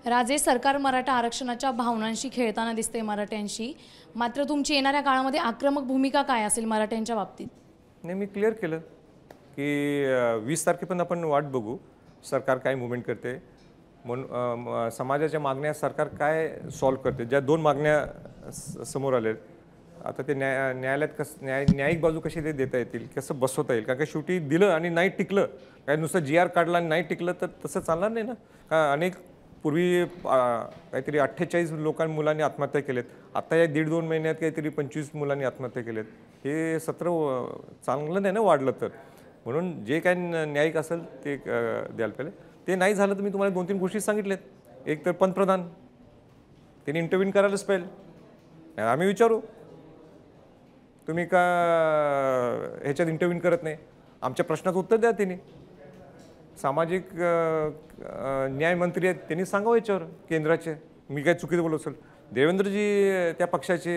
राजे, सरकार मराठा आरक्षणाच्या भावनांशी खेळताना दिसते मराठ्यांशी, मात्र तुमची येणाऱ्या काळामध्ये आक्रमक भूमिका काय असेल मराठ्यांच्या बाबतीत? नाही, मी क्लिअर केलं की 20 तारखेपर्यंत आपण वाट बघू सरकार काय मुवमेंट करते. म्हणून समाजाच्या मागण्या सरकार काय सॉल्व्ह करते. ज्या 2 मागण्या समोर आलेत आता ते न्यायालयात न्यायिक बाजू कशी ते देता येतील, कसं बसवता येईल. कारण का शेवटी दिलं आणि नाही टिकलं, काय नुसतं GR काढला आणि नाही टिकलं तर तसं चालणार नाही ना. का अनेक पूर्वी काहीतरी 48 मुलांनी आत्महत्या केलेत. आता या 1.5-2 महिन्यात काहीतरी 25 मुलांनी आत्महत्या केलेत. हे सत्र चांगलं नाही ना वाढलं तर. म्हणून जे काय न्यायिक असेल ते द्यायला पाहिजे. ते नाही झालं तर मी तुम्हाला 2-3 गोष्टी सांगितल्यात. एक तर पंतप्रधान त्यांनी इंटरव्ह्यू करायलाच पाहिजे. आम्ही विचारू तुम्ही का ह्याच्यात इंटरव्ह्यू करत नाही, आमच्या प्रश्नाचं उत्तर द्या. त्यांनी सामाजिक न्यायमंत्री आहेत, त्यांनी सांगावं याच्यावर केंद्राचे. मी काय चुकीचं बोलत असेल, देवेंद्रजी त्या पक्षाचे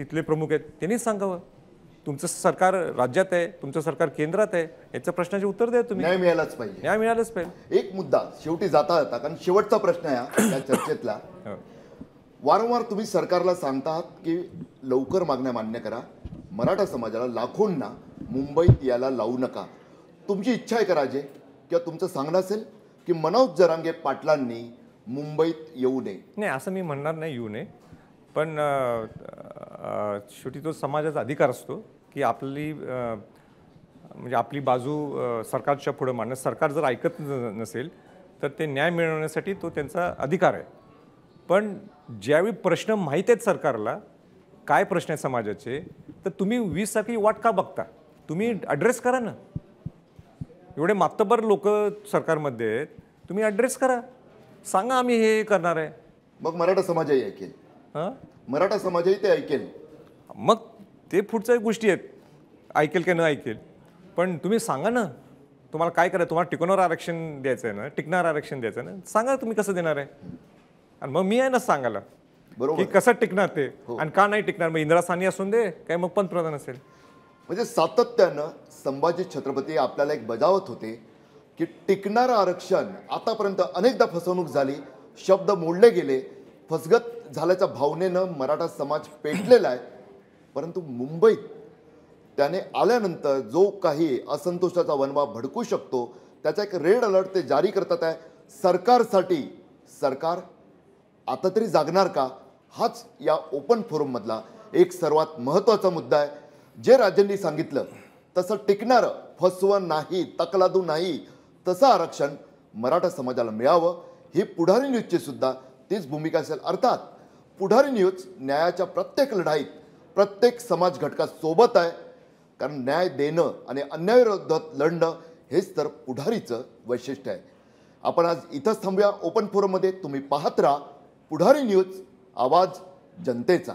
इथले प्रमुख आहेत, त्यांनीच सांगावं. तुमचं सरकार राज्यात आहे, तुमचं सरकार केंद्रात आहे, याच्या प्रश्नाचे उत्तर द्या तुम्ही. न्याय मिळालाच पाहिजे. न्याय मिळालाच पाहिजे. एक मुद्दा शेवटी जाता जाता, कारण शेवटचा प्रश्न आहे या चर्चेतला. वारंवार तुम्ही सरकारला सांगतात की लवकर मागण्या मान्य करा, मराठा समाजाला लाखोंना मुंबईत यायला लावू नका. तुमची इच्छा आहे का राजे, किंवा तुमचं सांगणं असेल की मनोज जरांगे पाटलांनी मुंबईत येऊ नये? नाही, असं मी म्हणणार नाही येऊ नये, पण शेवटी तो समाजाचा अधिकार असतो की आपली म्हणजे आपली बाजू सरकारच्या पुढे मांडणं. सरकार जर ऐकत नसेल तर ते न्याय मिळवण्यासाठी तो त्यांचा अधिकार आहे. पण ज्यावेळी प्रश्न माहीत आहेत सरकारला काय प्रश्न आहेत समाजाचे, तर तुम्ही 20 तारखेची वाट का बघता? तुम्ही ॲड्रेस करा ना. एवढे मातबर लोक सरकारमध्ये आहेत, तुम्ही ॲड्रेस करा, सांगा आम्ही हे करणार आहे. मग मराठा समाजही ऐकेल. हां, मराठा समाजही ते ऐकेल. मग ते पुढच्या गोष्टी आहेत, ऐकेल की न ऐकेल. पण तुम्ही सांगा ना तुम्हाला काय करायचं. तुम्हाला टिकवणार आरक्षण द्यायचं आहे ना, टिकणार आरक्षण द्यायचं आहे ना, सांगा तुम्ही कसं देणार आहे. आणि मग मी आहे ना सांगायला की कसं टिकणार ते आणि का नाही टिकणार. मग इंदिरा साहनी असून दे काय मग पंतप्रधान असेल. म्हणजे सातत्यानं संभाजी छत्रपती आपल्याला एक बजावत होते की टिकणारं आरक्षण. आतापर्यंत अनेकदा फसवणूक झाली, शब्द मोडले गेले, फसगत झाल्याच्या भावनेनं मराठा समाज पेटलेला आहे. परंतु मुंबईत त्याने आल्यानंतर जो काही असंतोषाचा वणवा भडकू शकतो त्याचा एक रेड अलर्ट ते जारी करतात आहे सरकारसाठी. सरकार आता तरी जागणार का, हाच या ओपन फोरममधला एक सर्वात महत्त्वाचा मुद्दा आहे. जे राज्यांनी सांगितलं तसं टिकणारं, फसवं नाही, तकलादू नाही तसं आरक्षण मराठा समाजाला मिळावं ही पुढारी न्यूजची सुद्धा तीच भूमिका असेल. अर्थात पुढारी न्यूज न्यायाच्या प्रत्येक लढाईत प्रत्येक समाज घटकासोबत आहे, कारण न्याय देणं आणि अन्यायाविरोधात लढणं हेच तर पुढारीचं वैशिष्ट्य आहे. आपण आज इथंच थांबूया ओपन फोरममध्ये. तुम्ही पाहत राहा पुढारी न्यूज, आवाज जनतेचा.